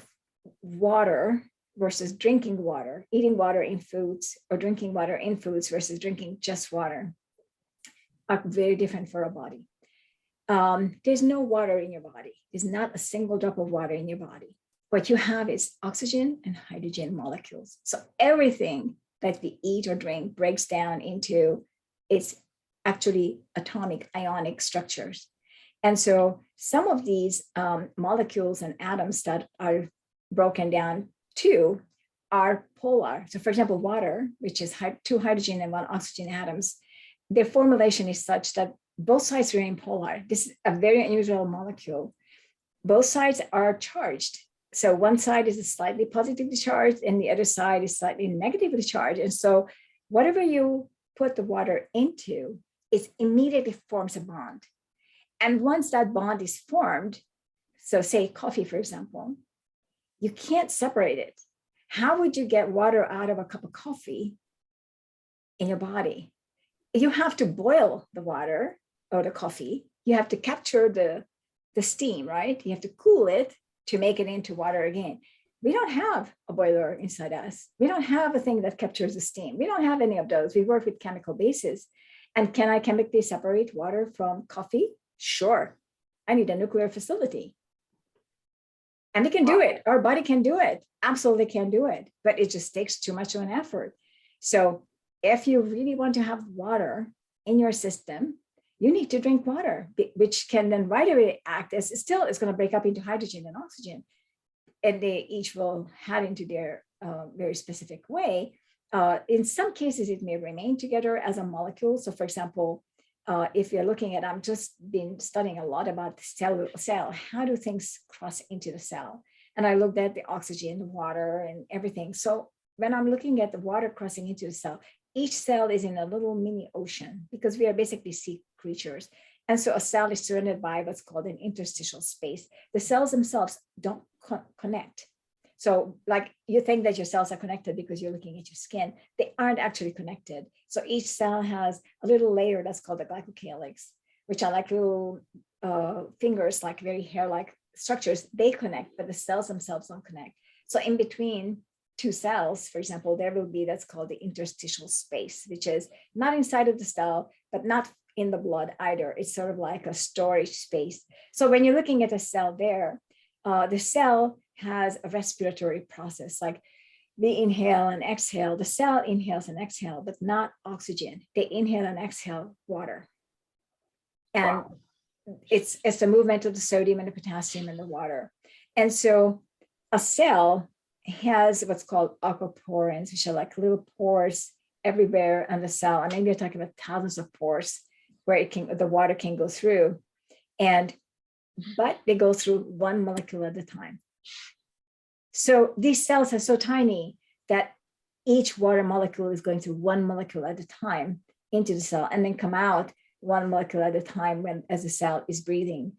water versus drinking water, eating water in foods or drinking water in foods versus drinking just water are very different for our body. There's no water in your body. There's not a single drop of water in your body. What you have is oxygen and hydrogen molecules. So everything that we eat or drink breaks down into its actually atomic ionic structures. And so some of these molecules and atoms that are broken down to are polar. So for example, water, which is 2 hydrogen and 1 oxygen atoms, their formulation is such that both sides remain polar. This is a very unusual molecule. both sides are charged. So one side is slightly positively charged and the other side is slightly negatively charged. And so whatever you put the water into, it immediately forms a bond. And once that bond is formed, so say coffee, for example, you can't separate it. How would you get water out of a cup of coffee in your body? You have to boil the water or the coffee. You have to capture the steam, right? You have to cool it to make it into water again. We don't have a boiler inside us. We don't have a thing that captures the steam. We don't have any of those. We work with chemical bases. And can I chemically separate water from coffee? Sure. I need a nuclear facility. And we can do it. Our body can do it. Absolutely can do it. But it just takes too much of an effort. So if you really want to have water in your system, you need to drink water, which can then right away act as still is going to break up into hydrogen and oxygen. And they each will head into their very specific way. In some cases, it may remain together as a molecule. So for example, if you're looking at, I've just been studying a lot about the cell, how do things cross into the cell? And I looked at the oxygen, the water, and everything. So when I'm looking at the water crossing into the cell, each cell is in a little mini ocean because we are basically sea creatures. And so a cell is surrounded by what's called an interstitial space. The cells themselves don't connect. So like you think that your cells are connected because you're looking at your skin. They aren't actually connected. So each cell has a little layer that's called the glycocalyx, which are like little fingers, like very hair-like structures. They connect, but the cells themselves don't connect. So in between two cells, for example, there will be that's called the interstitial space, which is not inside of the cell, but not in the blood either. It's sort of like a storage space. So when you're looking at a cell there, the cell has a respiratory process, like they inhale and exhale. The cell inhales and exhales, but not oxygen. They inhale and exhale water. And it's the movement of the sodium and the potassium and the water. And so a cell has what's called aquaporins, which are like little pores everywhere in the cell. And maybe you're talking about thousands of pores where the water can go through. But they go through one molecule at a time. So these cells are so tiny that each water molecule is going through one molecule at a time into the cell and then come out one molecule at a time as the cell is breathing.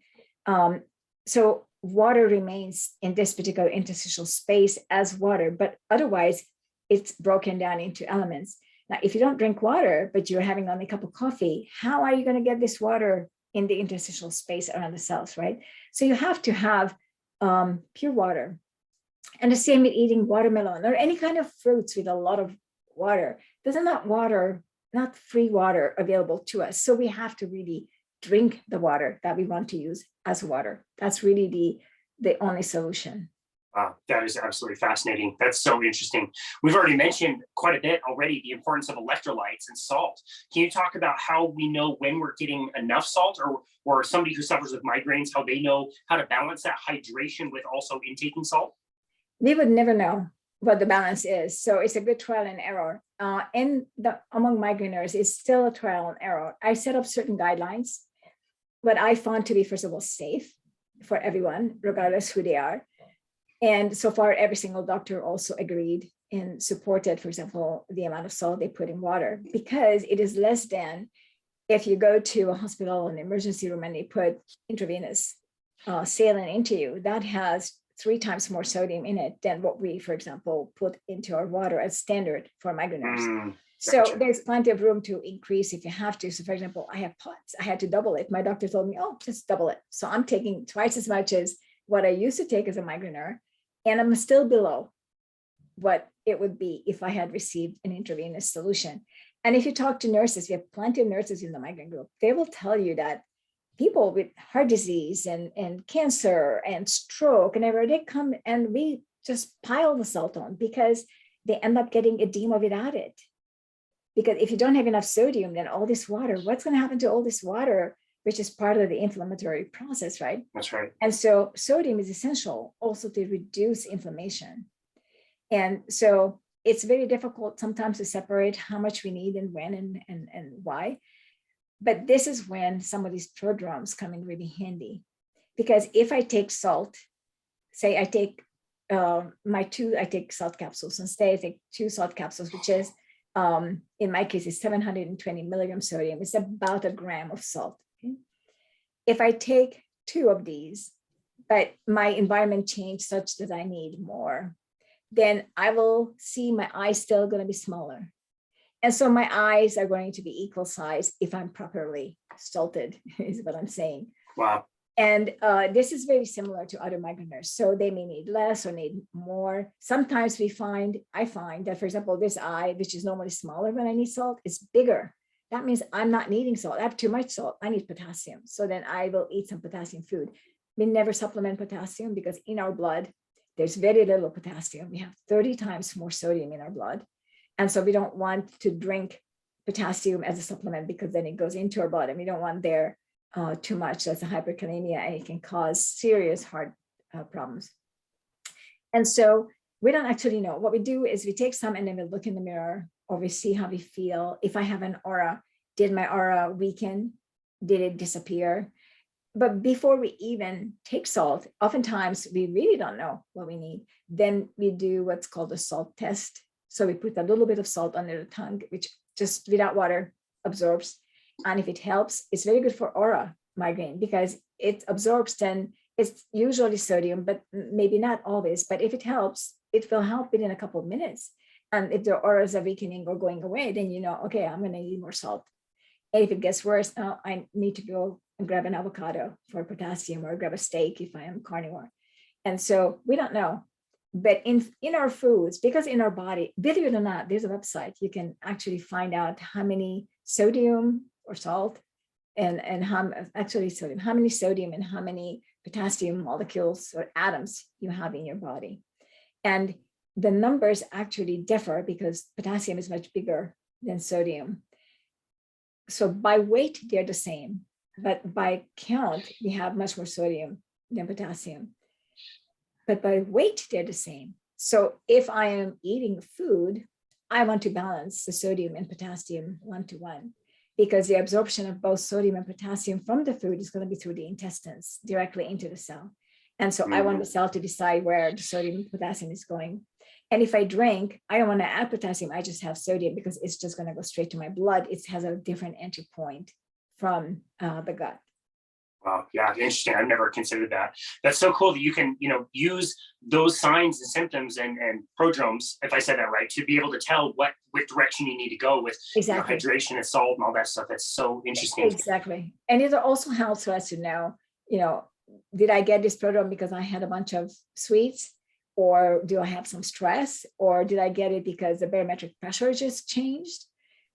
So water remains in this particular interstitial space as water, but otherwise it's broken down into elements. Now, if you don't drink water, but you're having only a cup of coffee, how are you going to get this water in the interstitial space around the cells, right? So you have to have pure water. And the same with eating watermelon or any kind of fruits with a lot of water. There's not free water available to us. So we have to really drink the water that we want to use as water. That's really the only solution. Wow, that is absolutely fascinating. That's so interesting. We've already mentioned quite a bit already the importance of electrolytes and salt. Can you talk about how we know when we're getting enough salt, or somebody who suffers with migraines, how they know how to balance that hydration with also intaking salt? We would never know what the balance is. So it's a good trial and error. Among migraineurs, it's still a trial and error. I set up certain guidelines, what I found to be, first of all, safe for everyone, regardless who they are. And so far, every single doctor also agreed and supported, for example, the amount of salt they put in water, because it is less than if you go to a hospital, an emergency room, and they put intravenous saline into you, that has 3 times more sodium in it than what we, for example, put into our water as standard for migraineurs. So there's plenty of room to increase if you have to. So for example, I have pots. I had to double it. My doctor told me, oh, just double it. So I'm taking twice as much as what I used to take as a migraineur. And I'm still below what it would be if I had received an intravenous solution. And if you talk to nurses, we have plenty of nurses in the migraine group, they will tell you that people with heart disease and cancer and stroke and everything, they come and we just pile the salt on because they end up getting edema without it. Because if you don't have enough sodium, then all this water, what's going to happen to all this water, which is part of the inflammatory process, right? That's right. And so sodium is essential also to reduce inflammation. And so it's very difficult sometimes to separate how much we need and when and why. But this is when some of these prodromes come in really handy. Because if I take salt, say I take I take salt capsules, and say I take 2 salt capsules, which is, in my case, is 720 milligrams sodium. It's about a gram of salt. Okay? If I take 2 of these, but my environment changed such that I need more, then I will see my eyes still going to be smaller. And so my eyes are going to be equal size if I'm properly salted, is what I'm saying. Wow. And this is very similar to other migraineurs. So they may need less or need more. Sometimes I find that, for example, this eye, which is normally smaller when I need salt, is bigger. That means I'm not needing salt. I have too much salt. I need potassium. So then I will eat some potassium food. We never supplement potassium because in our blood, there's very little potassium. We have 30 times more sodium in our blood. And so we don't want to drink potassium as a supplement because then it goes into our blood and we don't want there too much. That's a hyperkalemia and it can cause serious heart problems. And so we don't actually know. What we do is we take some and then we look in the mirror or we see how we feel. If I have an aura, did my aura weaken? Did it disappear? But before we even take salt, oftentimes we really don't know what we need. Then we do what's called a salt test. So we put a little bit of salt under the tongue, which just without water absorbs. And if it helps, it's very good for aura migraine because it absorbs, then it's usually sodium, but maybe not always. But if it helps, it will help within a couple of minutes. And if the auras are weakening or going away, then you know, okay, I'm going to need more salt. And if it gets worse, I need to go and grab an avocado for potassium or grab a steak if I am carnivore. And so we don't know. But in our foods, because in our body, believe it or not, there's a website. You can actually find out how many sodium or salt and how many sodium and how many potassium molecules or atoms you have in your body. And the numbers actually differ because potassium is much bigger than sodium. So by weight, they're the same, but by count, we have much more sodium than potassium. But by weight, they're the same. So if I am eating food, I want to balance the sodium and potassium 1-to-1 because the absorption of both sodium and potassium from the food is going to be through the intestines directly into the cell. And so I want the cell to decide where the sodium and potassium is going. And if I drink, I don't want to add potassium. I just have sodium because it's just going to go straight to my blood. It has a different entry point from the gut. Wow. Yeah. Interesting. I've never considered that. That's so cool that you can, use those signs and symptoms and prodromes, if I said that right, to be able to tell which direction you need to go with exactly. Hydration and salt and all that stuff. That's so interesting. Exactly. And it also helps us to know, did I get this prodrome because I had a bunch of sweets? Or do I have some stress? Or did I get it because the barometric pressure just changed?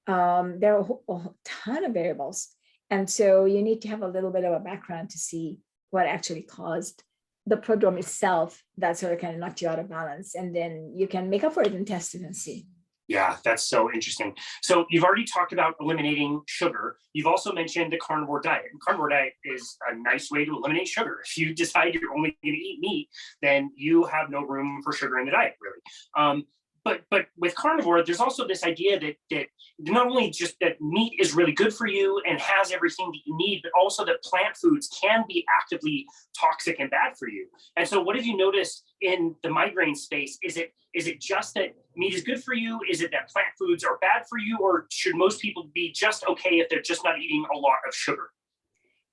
There are a ton of variables. And so you need to have a little bit of a background to see what actually caused the prodrome itself that sort of kind of knocked you out of balance. And then you can make up for it and test it and see. Yeah, that's so interesting. So you've already talked about eliminating sugar. You've also mentioned the carnivore diet. And carnivore diet is a nice way to eliminate sugar. If you decide you're only going to eat meat, then you have no room for sugar in the diet, really. But with carnivore, there's also this idea that not only just that meat is really good for you and has everything that you need, but also that plant foods can be actively toxic and bad for you. And so what have you noticed in the migraine space? Is it just that meat is good for you? Is it that plant foods are bad for you? Or should most people be just okay if they're just not eating a lot of sugar?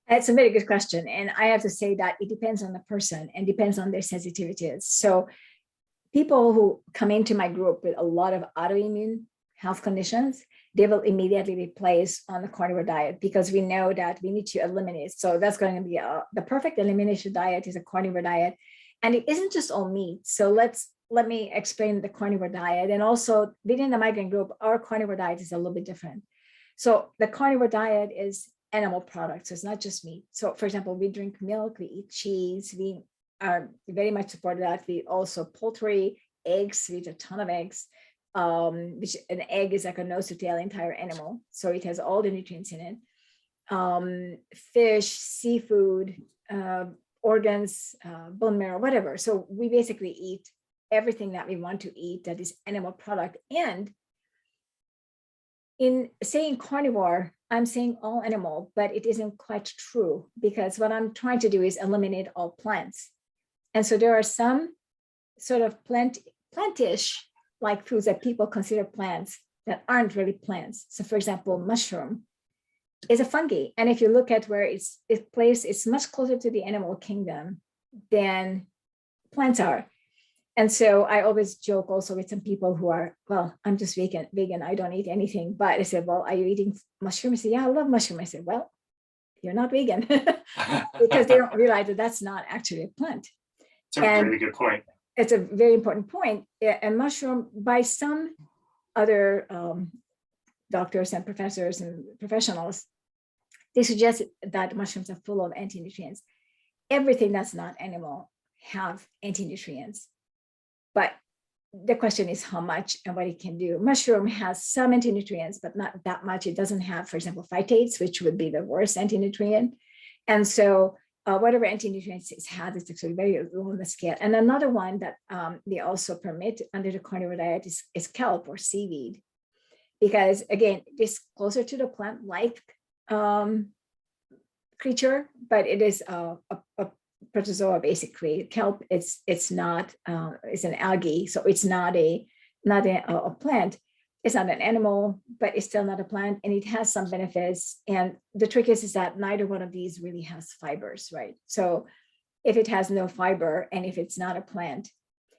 That's a very good question. And I have to say that it depends on the person and depends on their sensitivities. So people who come into my group with a lot of autoimmune health conditions, they will immediately be placed on the carnivore diet because we know that we need to eliminate. So that's going to be the perfect elimination diet is a carnivore diet. And it isn't just all meat. So let me explain the carnivore diet. And also within the migraine group, our carnivore diet is a little bit different. So the carnivore diet is animal products. So it's not just meat. So for example, we drink milk, we eat cheese, we are very much support that. We also poultry, eggs, we eat a ton of eggs, which an egg is like a nose to tail entire animal. So it has all the nutrients in it. Fish, seafood, organs, bone marrow, whatever. So we basically eat everything that we want to eat that is animal product. And in saying carnivore, I'm saying all animal, but it isn't quite true, because what I'm trying to do is eliminate all plants. And so there are some sort of plantish like foods that people consider plants that aren't really plants. So for example, mushroom is a fungi. And if you look at where it's placed, it's much closer to the animal kingdom than plants are. And so I always joke also with some people who are, well, I'm just vegan, I don't eat anything. But I said, well, are you eating mushroom? I said, yeah, I love mushroom. I said, well, you're not vegan, because they don't realize that that's not actually a plant. It's a really good point. It's a very important point. And mushroom, by some other doctors and professors and professionals, they suggest that mushrooms are full of anti-nutrients. Everything that's not animal have anti-nutrients. But the question is how much and what it can do. Mushroom has some anti-nutrients, but not that much. It doesn't have, for example, phytates, which would be the worst anti-nutrient. And so whatever anti-nutrients it has, it's actually very low on the scale. And another one that they also permit under the carnivore diet is kelp or seaweed, because again, it's closer to the plant-like creature, but it is a protozoa basically. Kelp, it's not it's an algae, so it's not a plant. It's not an animal, but it's still not a plant, and it has some benefits. And the trick is that neither one of these really has fibers, right? So if it has no fiber and if it's not a plant,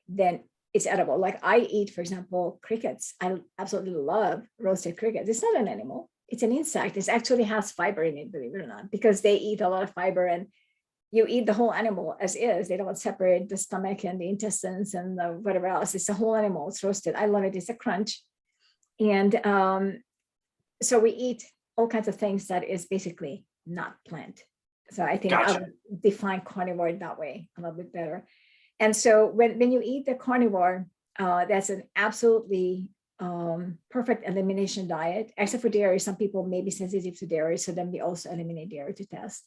then it's edible. Like I eat, for example, crickets. I absolutely love roasted crickets. It's not an animal, it's an insect. It actually has fiber in it, believe it or not, because they eat a lot of fiber, and you eat the whole animal as is. They don't separate the stomach and the intestines and the whatever else. It's a whole animal. It's roasted. I love it. It's a crunch. And so we eat all kinds of things that is basically not plant. So I think I would define carnivore that way a little bit better. And so when you eat the carnivore, that's an absolutely perfect elimination diet, except for dairy. Some people may be sensitive to dairy, so then we also eliminate dairy to test.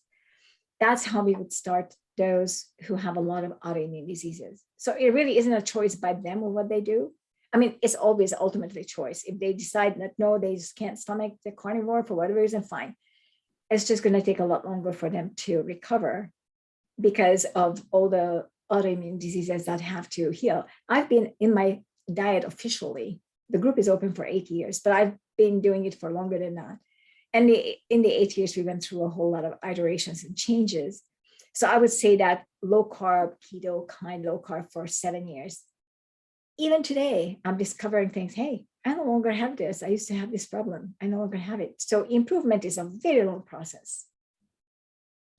That's how we would start those who have a lot of autoimmune diseases. So it really isn't a choice by them or what they do. I mean, it's always ultimately choice. If they decide that no, they just can't stomach the carnivore for whatever reason, fine. It's just going to take a lot longer for them to recover because of all the autoimmune diseases that have to heal. I've been in my diet officially. The group is open for 8 years, but I've been doing it for longer than that. And in the 8 years, we went through a whole lot of iterations and changes. So I would say that low carb, keto, kind low carb for 7 years. Even today, I'm discovering things. Hey, I no longer have this. I used to have this problem. I no longer have it. So improvement is a very long process.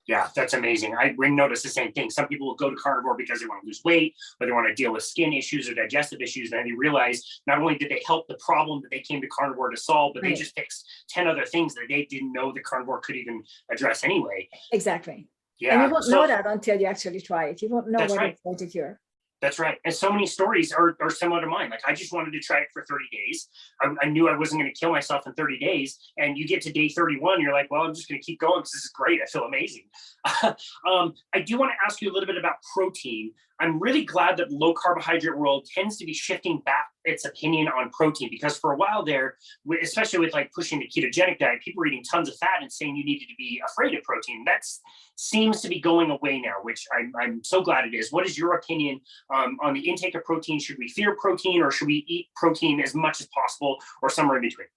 Yeah, that's amazing. We notice the same thing. Some people will go to carnivore because they want to lose weight, or they want to deal with skin issues or digestive issues. And then they realize not only did they help the problem that they came to carnivore to solve, but they just fixed 10 other things that they didn't know the carnivore could even address anyway. Exactly. Yeah. And you won't know that until you actually try it. You won't know what it's going to cure. That's right. And so many stories are similar to mine. Like I just wanted to try it for 30 days. I knew I wasn't going to kill myself in 30 days. And you get to day 31, you're like, well, I'm just going to keep going because this is great. I feel amazing. I do want to ask you a little bit about protein. I'm really glad that the low carbohydrate world tends to be shifting back its opinion on protein, because for a while there, especially with like pushing the ketogenic diet, people were eating tons of fat and saying you needed to be afraid of protein. That seems to be going away now, which I'm so glad it is. What is your opinion on the intake of protein? Should we fear protein, or should we eat protein as much as possible, or somewhere in between?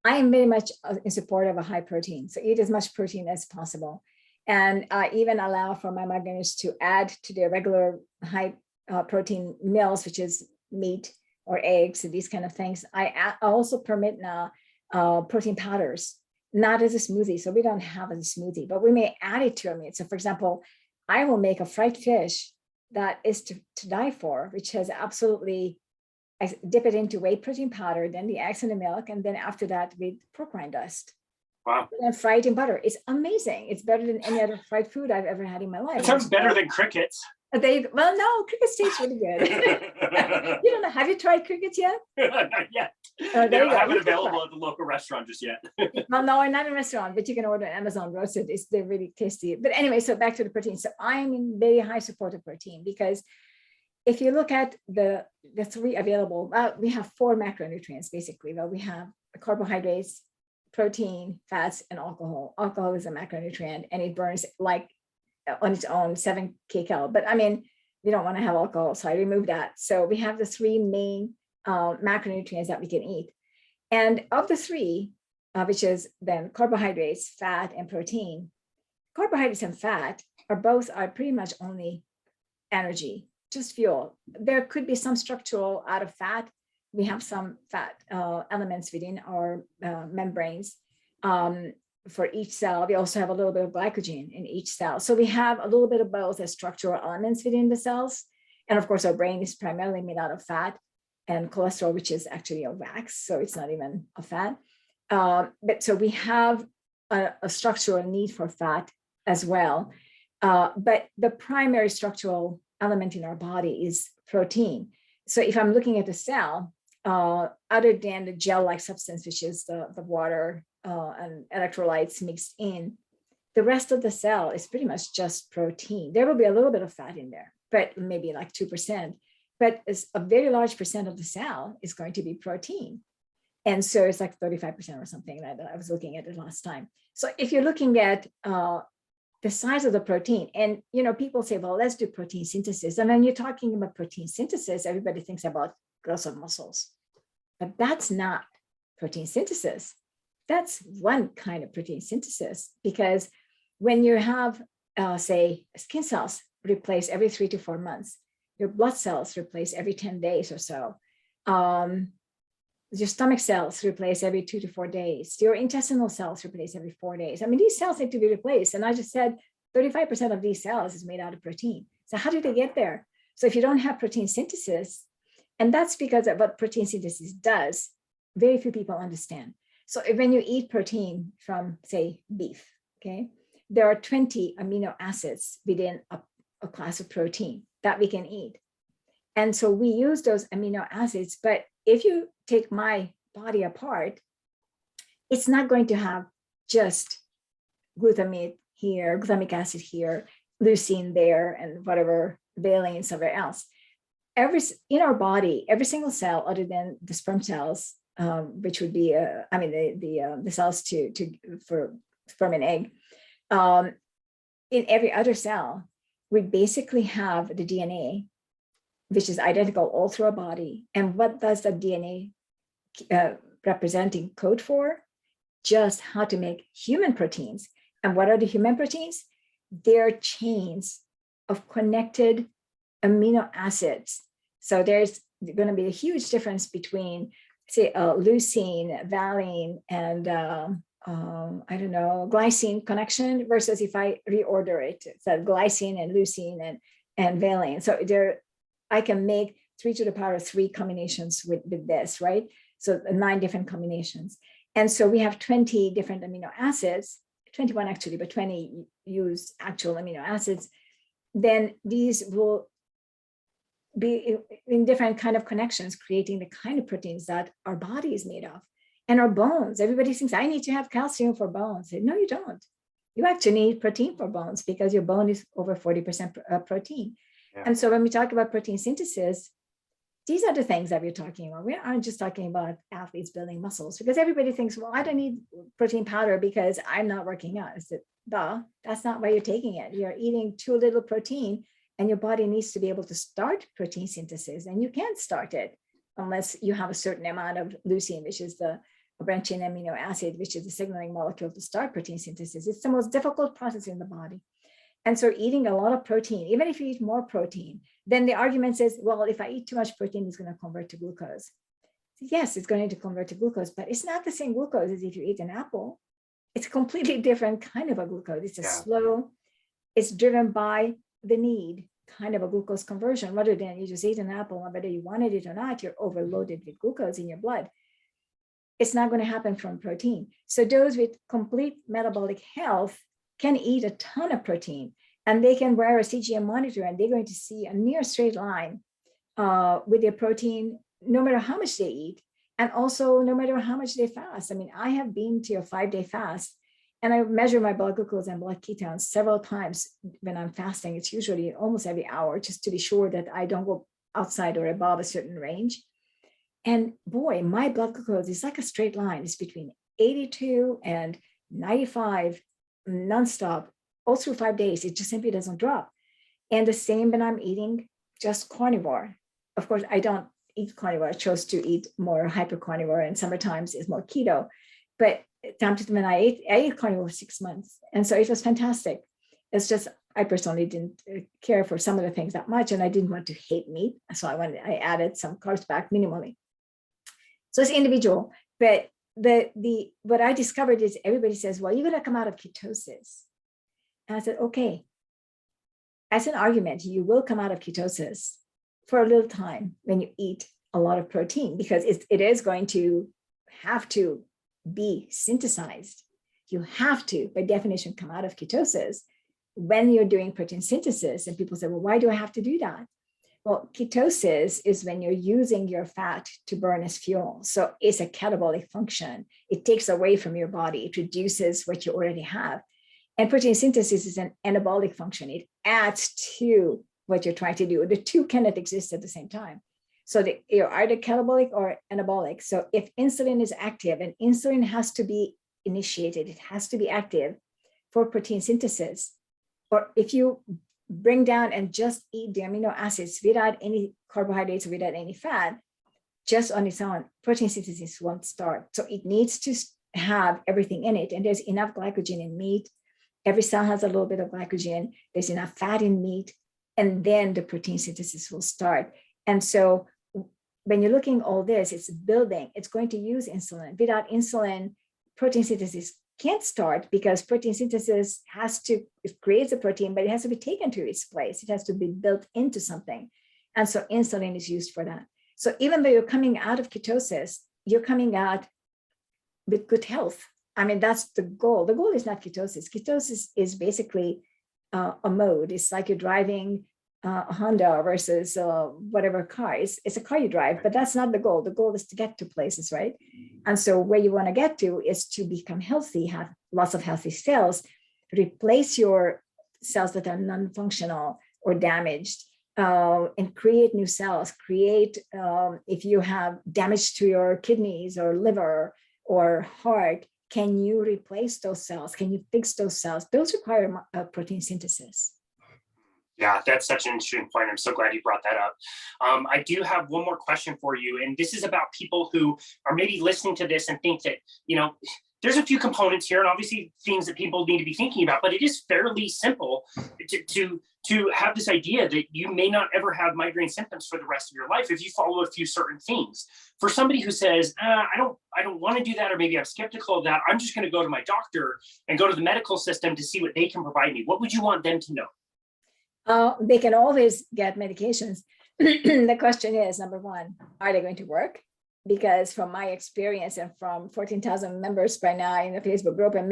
I am very much in support of a high protein. So eat as much protein as possible. And I even allow for my migraineurs to add to their regular high protein meals, which is meat or eggs and these kind of things. I also permit now protein powders, not as a smoothie. So we don't have a smoothie, but we may add it to a meat. So for example, I will make a fried fish that is to die for, which has absolutely, I dip it into whey protein powder, then the eggs and the milk, and then after that with pork rind dust. Wow. And fried in butter. It's amazing. It's better than any other fried food I've ever had in my life. It sounds better than crickets. Well, no, crickets taste really good. You don't know. Have you tried crickets yet? Not yet. I have it available at the local restaurant just yet. Well, no, not in a restaurant, but you can order Amazon roasted. They're really tasty. But anyway, so back to the protein. So I am in very high support of protein, because if you look at the three available, we have 4 macronutrients basically. Well, we have carbohydrates, protein, fats, and alcohol. Alcohol is a macronutrient and it burns like on its own 7 kcal. But I mean, we don't want to have alcohol, so I removed that. So we have the 3 main macronutrients that we can eat. And of the 3, which is then carbohydrates, fat, and protein, carbohydrates and fat are pretty much only energy, just fuel. There could be some structural out of fat. We have some fat elements within our membranes for each cell. We also have a little bit of glycogen in each cell. So we have a little bit of both as structural elements within the cells. And of course, our brain is primarily made out of fat and cholesterol, which is actually a wax. So it's not even a fat. But so we have a structural need for fat as well. But the primary structural element in our body is protein. So if I'm looking at the cell, other than the gel-like substance, which is the water and electrolytes mixed in, the rest of the cell is pretty much just protein. There will be a little bit of fat in there, but maybe like 2%. But a very large percent of the cell is going to be protein. And so it's like 35% or something like that. I was looking at it last time. So if you're looking at the size of the protein, and people say, well, let's do protein synthesis. And when you're talking about protein synthesis, everybody thinks about growth of muscles. But that's not protein synthesis. That's one kind of protein synthesis, because when you have, say, skin cells replaced every 3 to 4 months, your blood cells replace every 10 days or so. Your stomach cells replace every 2 to 4 days. Your intestinal cells replace every 4 days. I mean, these cells need to be replaced. And I just said 35% of these cells is made out of protein. So how do they get there? So if you don't have protein synthesis, and that's because of what protein synthesis does, very few people understand. So when you eat protein from, say, beef, okay, there are 20 amino acids within a class of protein that we can eat. And so we use those amino acids, but if you take my body apart, it's not going to have just glutamate here, glutamic acid here, leucine there, and whatever valine somewhere else. In our body, every single cell other than the sperm cells, which would be, the cells for sperm and egg, in every other cell, we basically have the DNA, which is identical all through our body. And what does the DNA representing code for? Just how to make human proteins. And what are the human proteins? They're chains of connected amino acids. So there's going to be a huge difference between, say, leucine, valine, and glycine connection versus if I reorder it. So glycine and leucine and valine. So I can make 3 to the power of 3 combinations with this, right? So 9 different combinations. And so we have 20 different amino acids, 21 actually, but 20 use actual amino acids. Then these will be in different kind of connections, creating the kind of proteins that our body is made of. And our bones, everybody thinks, I need to have calcium for bones. No, you don't. You actually need protein for bones because your bone is over 40% protein. Yeah. And so when we talk about protein synthesis, these are the things that we're talking about. We aren't just talking about athletes building muscles, because everybody thinks, well, I don't need protein powder because I'm not working out. I said, that's not why you're taking it. You're eating too little protein, and your body needs to be able to start protein synthesis, and you can't start it unless you have a certain amount of leucine, which is the branching amino acid, which is the signaling molecule to start protein synthesis. It's the most difficult process in the body. And so eating a lot of protein, even if you eat more protein, then the argument says, well, if I eat too much protein, it's going to convert to glucose. Yes, it's going to convert to glucose, but it's not the same glucose as if you eat an apple. It's a completely different kind of a glucose. It's a slow, it's driven by the need kind of a glucose conversion, rather than you just eat an apple, and whether you wanted it or not, you're overloaded with glucose in your blood. It's not going to happen from protein. So those with complete metabolic health can eat a ton of protein, and they can wear a CGM monitor, and they're going to see a near straight line with their protein, no matter how much they eat, and also no matter how much they fast. I mean, I have been to a 5-day fast, and I measure my blood glucose and blood ketones several times when I'm fasting. It's usually almost every hour, just to be sure that I don't go outside or above a certain range. And boy, my blood glucose is like a straight line. It's between 82 and 95 nonstop, all through 5 days. It just simply doesn't drop. And the same when I'm eating just carnivore. Of course, I don't eat carnivore. I chose to eat more hypercarnivore, and sometimes it's more keto. But time to when I ate carnivore for 6 months. And so it was fantastic. It's just, I personally didn't care for some of the things that much, and I didn't want to hate meat. So I added some carbs back minimally. So it's individual. But what I discovered is everybody says, well, you're going to come out of ketosis. And I said, okay, as an argument, you will come out of ketosis for a little time when you eat a lot of protein, because it is going to have to be synthesized. You have to, by definition, come out of ketosis when you're doing protein synthesis. And people say, well, why do I have to do that? Well, ketosis is when you're using your fat to burn as fuel. So it's a catabolic function. It takes away from your body. It reduces what you already have. And protein synthesis is an anabolic function. It adds to what you're trying to do. The two cannot exist at the same time. So you're either catabolic or anabolic. So if insulin is active, and insulin has to be initiated, it has to be active for protein synthesis. Or if you bring down and just eat the amino acids without any carbohydrates, without any fat, just on its own, protein synthesis won't start. So it needs to have everything in it. And there's enough glycogen in meat. Every cell has a little bit of glycogen. There's enough fat in meat. And then the protein synthesis will start. And so when you're looking at all this, it's building. It's going to use insulin. Without insulin, protein synthesis can't start, because protein synthesis it creates a protein, but it has to be taken to its place. It has to be built into something. And so insulin is used for that. So even though you're coming out of ketosis, you're coming out with good health. I mean, that's the goal. The goal is not ketosis. Ketosis is basically a mode. It's like you're driving a Honda versus whatever car. It's a car you drive, but that's not the goal. The goal is to get to places, right? And so where you want to get to is to become healthy, have lots of healthy cells, replace your cells that are non-functional or damaged, and create new cells. If you have damage to your kidneys or liver or heart, can you replace those cells? Can you fix those cells? Those require protein synthesis. Yeah, that's such an interesting point. I'm so glad you brought that up. I do have one more question for you, and this is about people who are maybe listening to this and think that, there's a few components here, and obviously things that people need to be thinking about, but it is fairly simple to have this idea that you may not ever have migraine symptoms for the rest of your life if you follow a few certain things. For somebody who says, I don't want to do that, or maybe I'm skeptical of that, I'm just going to go to my doctor and go to the medical system to see what they can provide me. What would you want them to know? They can always get medications. The question is, number one, are they going to work? Because from my experience, and from 14,000 members by now in the Facebook group, and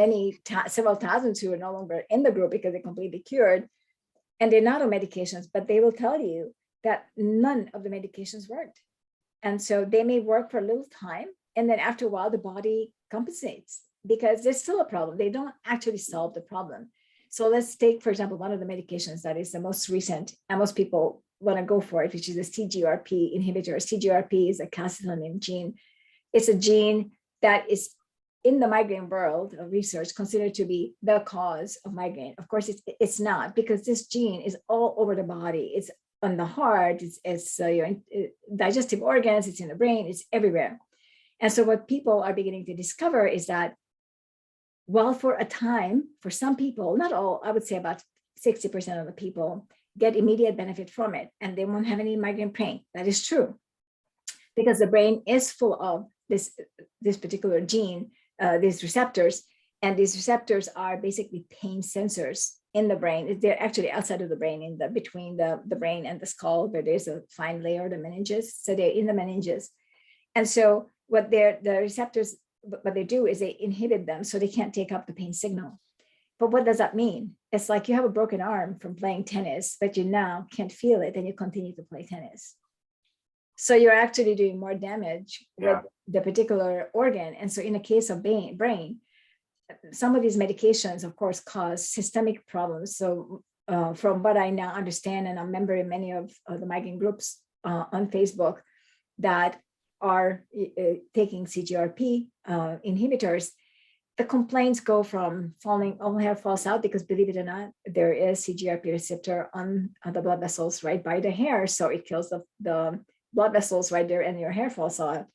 several thousands who are no longer in the group because they're completely cured, and they're not on medications, but they will tell you that none of the medications worked. And so they may work for a little time, and then after a while, the body compensates, because there's still a problem. They don't actually solve the problem. So let's take, for example, one of the medications that is the most recent, and most people want to go for it, which is a CGRP inhibitor. CGRP is a calcitonin gene. It's a gene that is in the migraine world of research considered to be the cause of migraine. Of course, it's not, because this gene is all over the body. It's on the heart, it's your digestive organs, it's in the brain, it's everywhere. And so what people are beginning to discover is that, well, for a time, for some people, not all, I would say about 60% of the people get immediate benefit from it, and they won't have any migraine pain. That is true, because the brain is full of this particular gene, these receptors, and these receptors are basically pain sensors in the brain. They're actually outside of the brain, between the brain and the skull, where there's a fine layer, the meninges. So they're in the meninges. And so what the receptors, what they do is they inhibit them so they can't take up the pain signal. But what does that mean? It's like you have a broken arm from playing tennis, but you now can't feel it, and you continue to play tennis. So you're actually doing more damage with the particular organ. And so in the case of brain, some of these medications, of course, cause systemic problems. So from what I now understand, and I'm a member in many of the migraine groups on Facebook that are taking CGRP inhibitors, the complaints go from all hair falls out, because believe it or not, there is CGRP receptor on the blood vessels right by the hair. So it kills the blood vessels right there and your hair falls out.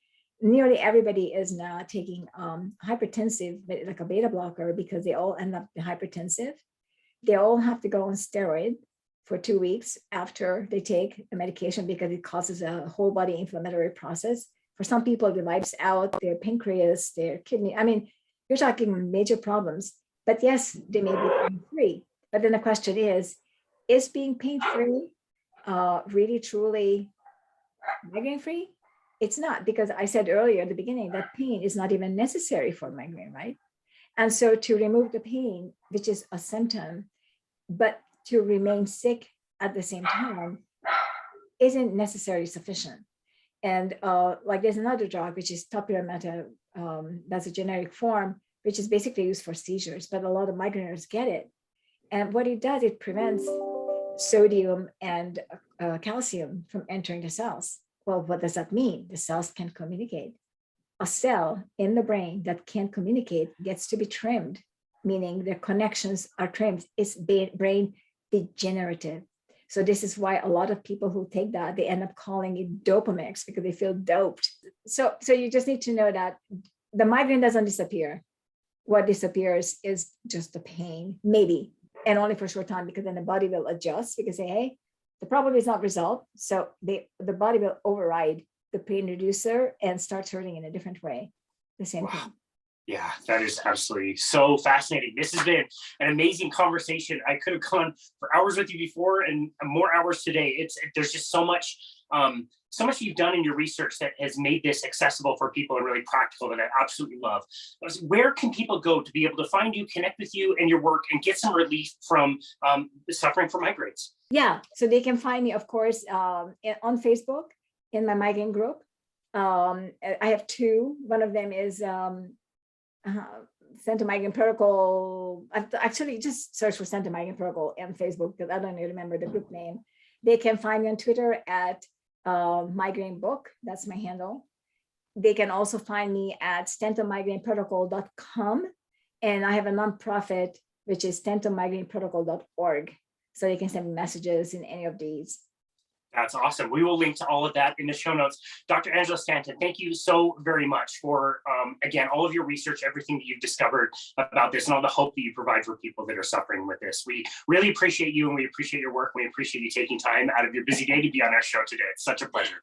Nearly everybody is now taking hypertensive, like a beta blocker, because they all end up hypertensive. They all have to go on steroid for 2 weeks after they take the medication, because it causes a whole body inflammatory process. For some people, it wipes out their pancreas, their kidney. I mean, you're talking major problems. But yes, they may be pain-free. But then the question is being pain-free really, truly migraine-free? It's not, because I said earlier at the beginning that pain is not even necessary for migraine, right? And so to remove the pain, which is a symptom, but to remain sick at the same time isn't necessarily sufficient. And like there's another drug, which is topiramate, that's a generic form, which is basically used for seizures, but a lot of migraineurs get it. And what it does, it prevents sodium and calcium from entering the cells. Well, what does that mean? The cells can communicate. A cell in the brain that can't communicate gets to be trimmed, meaning their connections are trimmed. It's brain degenerative. So this is why a lot of people who take that, they end up calling it Dopamix, because they feel doped. So you just need to know that the migraine doesn't disappear. What disappears is just the pain, maybe, and only for a short time, because then the body will adjust, because hey, the problem is not resolved. So the body will override the pain reducer and starts hurting in a different way. The same thing. Yeah, that is absolutely so fascinating. This has been an amazing conversation. I could have gone for hours with you before and more hours today. There's just so much you've done in your research that has made this accessible for people and really practical, that I absolutely love. Where can people go to be able to find you, connect with you and your work, and get some relief from suffering from migraines? Yeah, so they can find me, of course, on Facebook in my migraine group. I have two. One of them is Center Migraine Protocol. I've actually just search for Center Migraine Protocol on Facebook, because I don't even remember the group name. They can find me on Twitter at Migraine Book. That's my handle. They can also find me at stantonmigraineprotocol.com, and I have a nonprofit, which is stantonmigraineprotocol.org. So they can send me messages in any of these. That's awesome. We will link to all of that in the show notes. Dr. Angela Stanton, thank you so very much for, again, all of your research, everything that you've discovered about this, and all the hope that you provide for people that are suffering with this. We really appreciate you, and we appreciate your work. We appreciate you taking time out of your busy day to be on our show today. It's such a pleasure.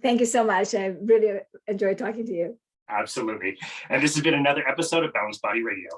Thank you so much. I really enjoyed talking to you. Absolutely. And this has been another episode of Balanced Body Radio.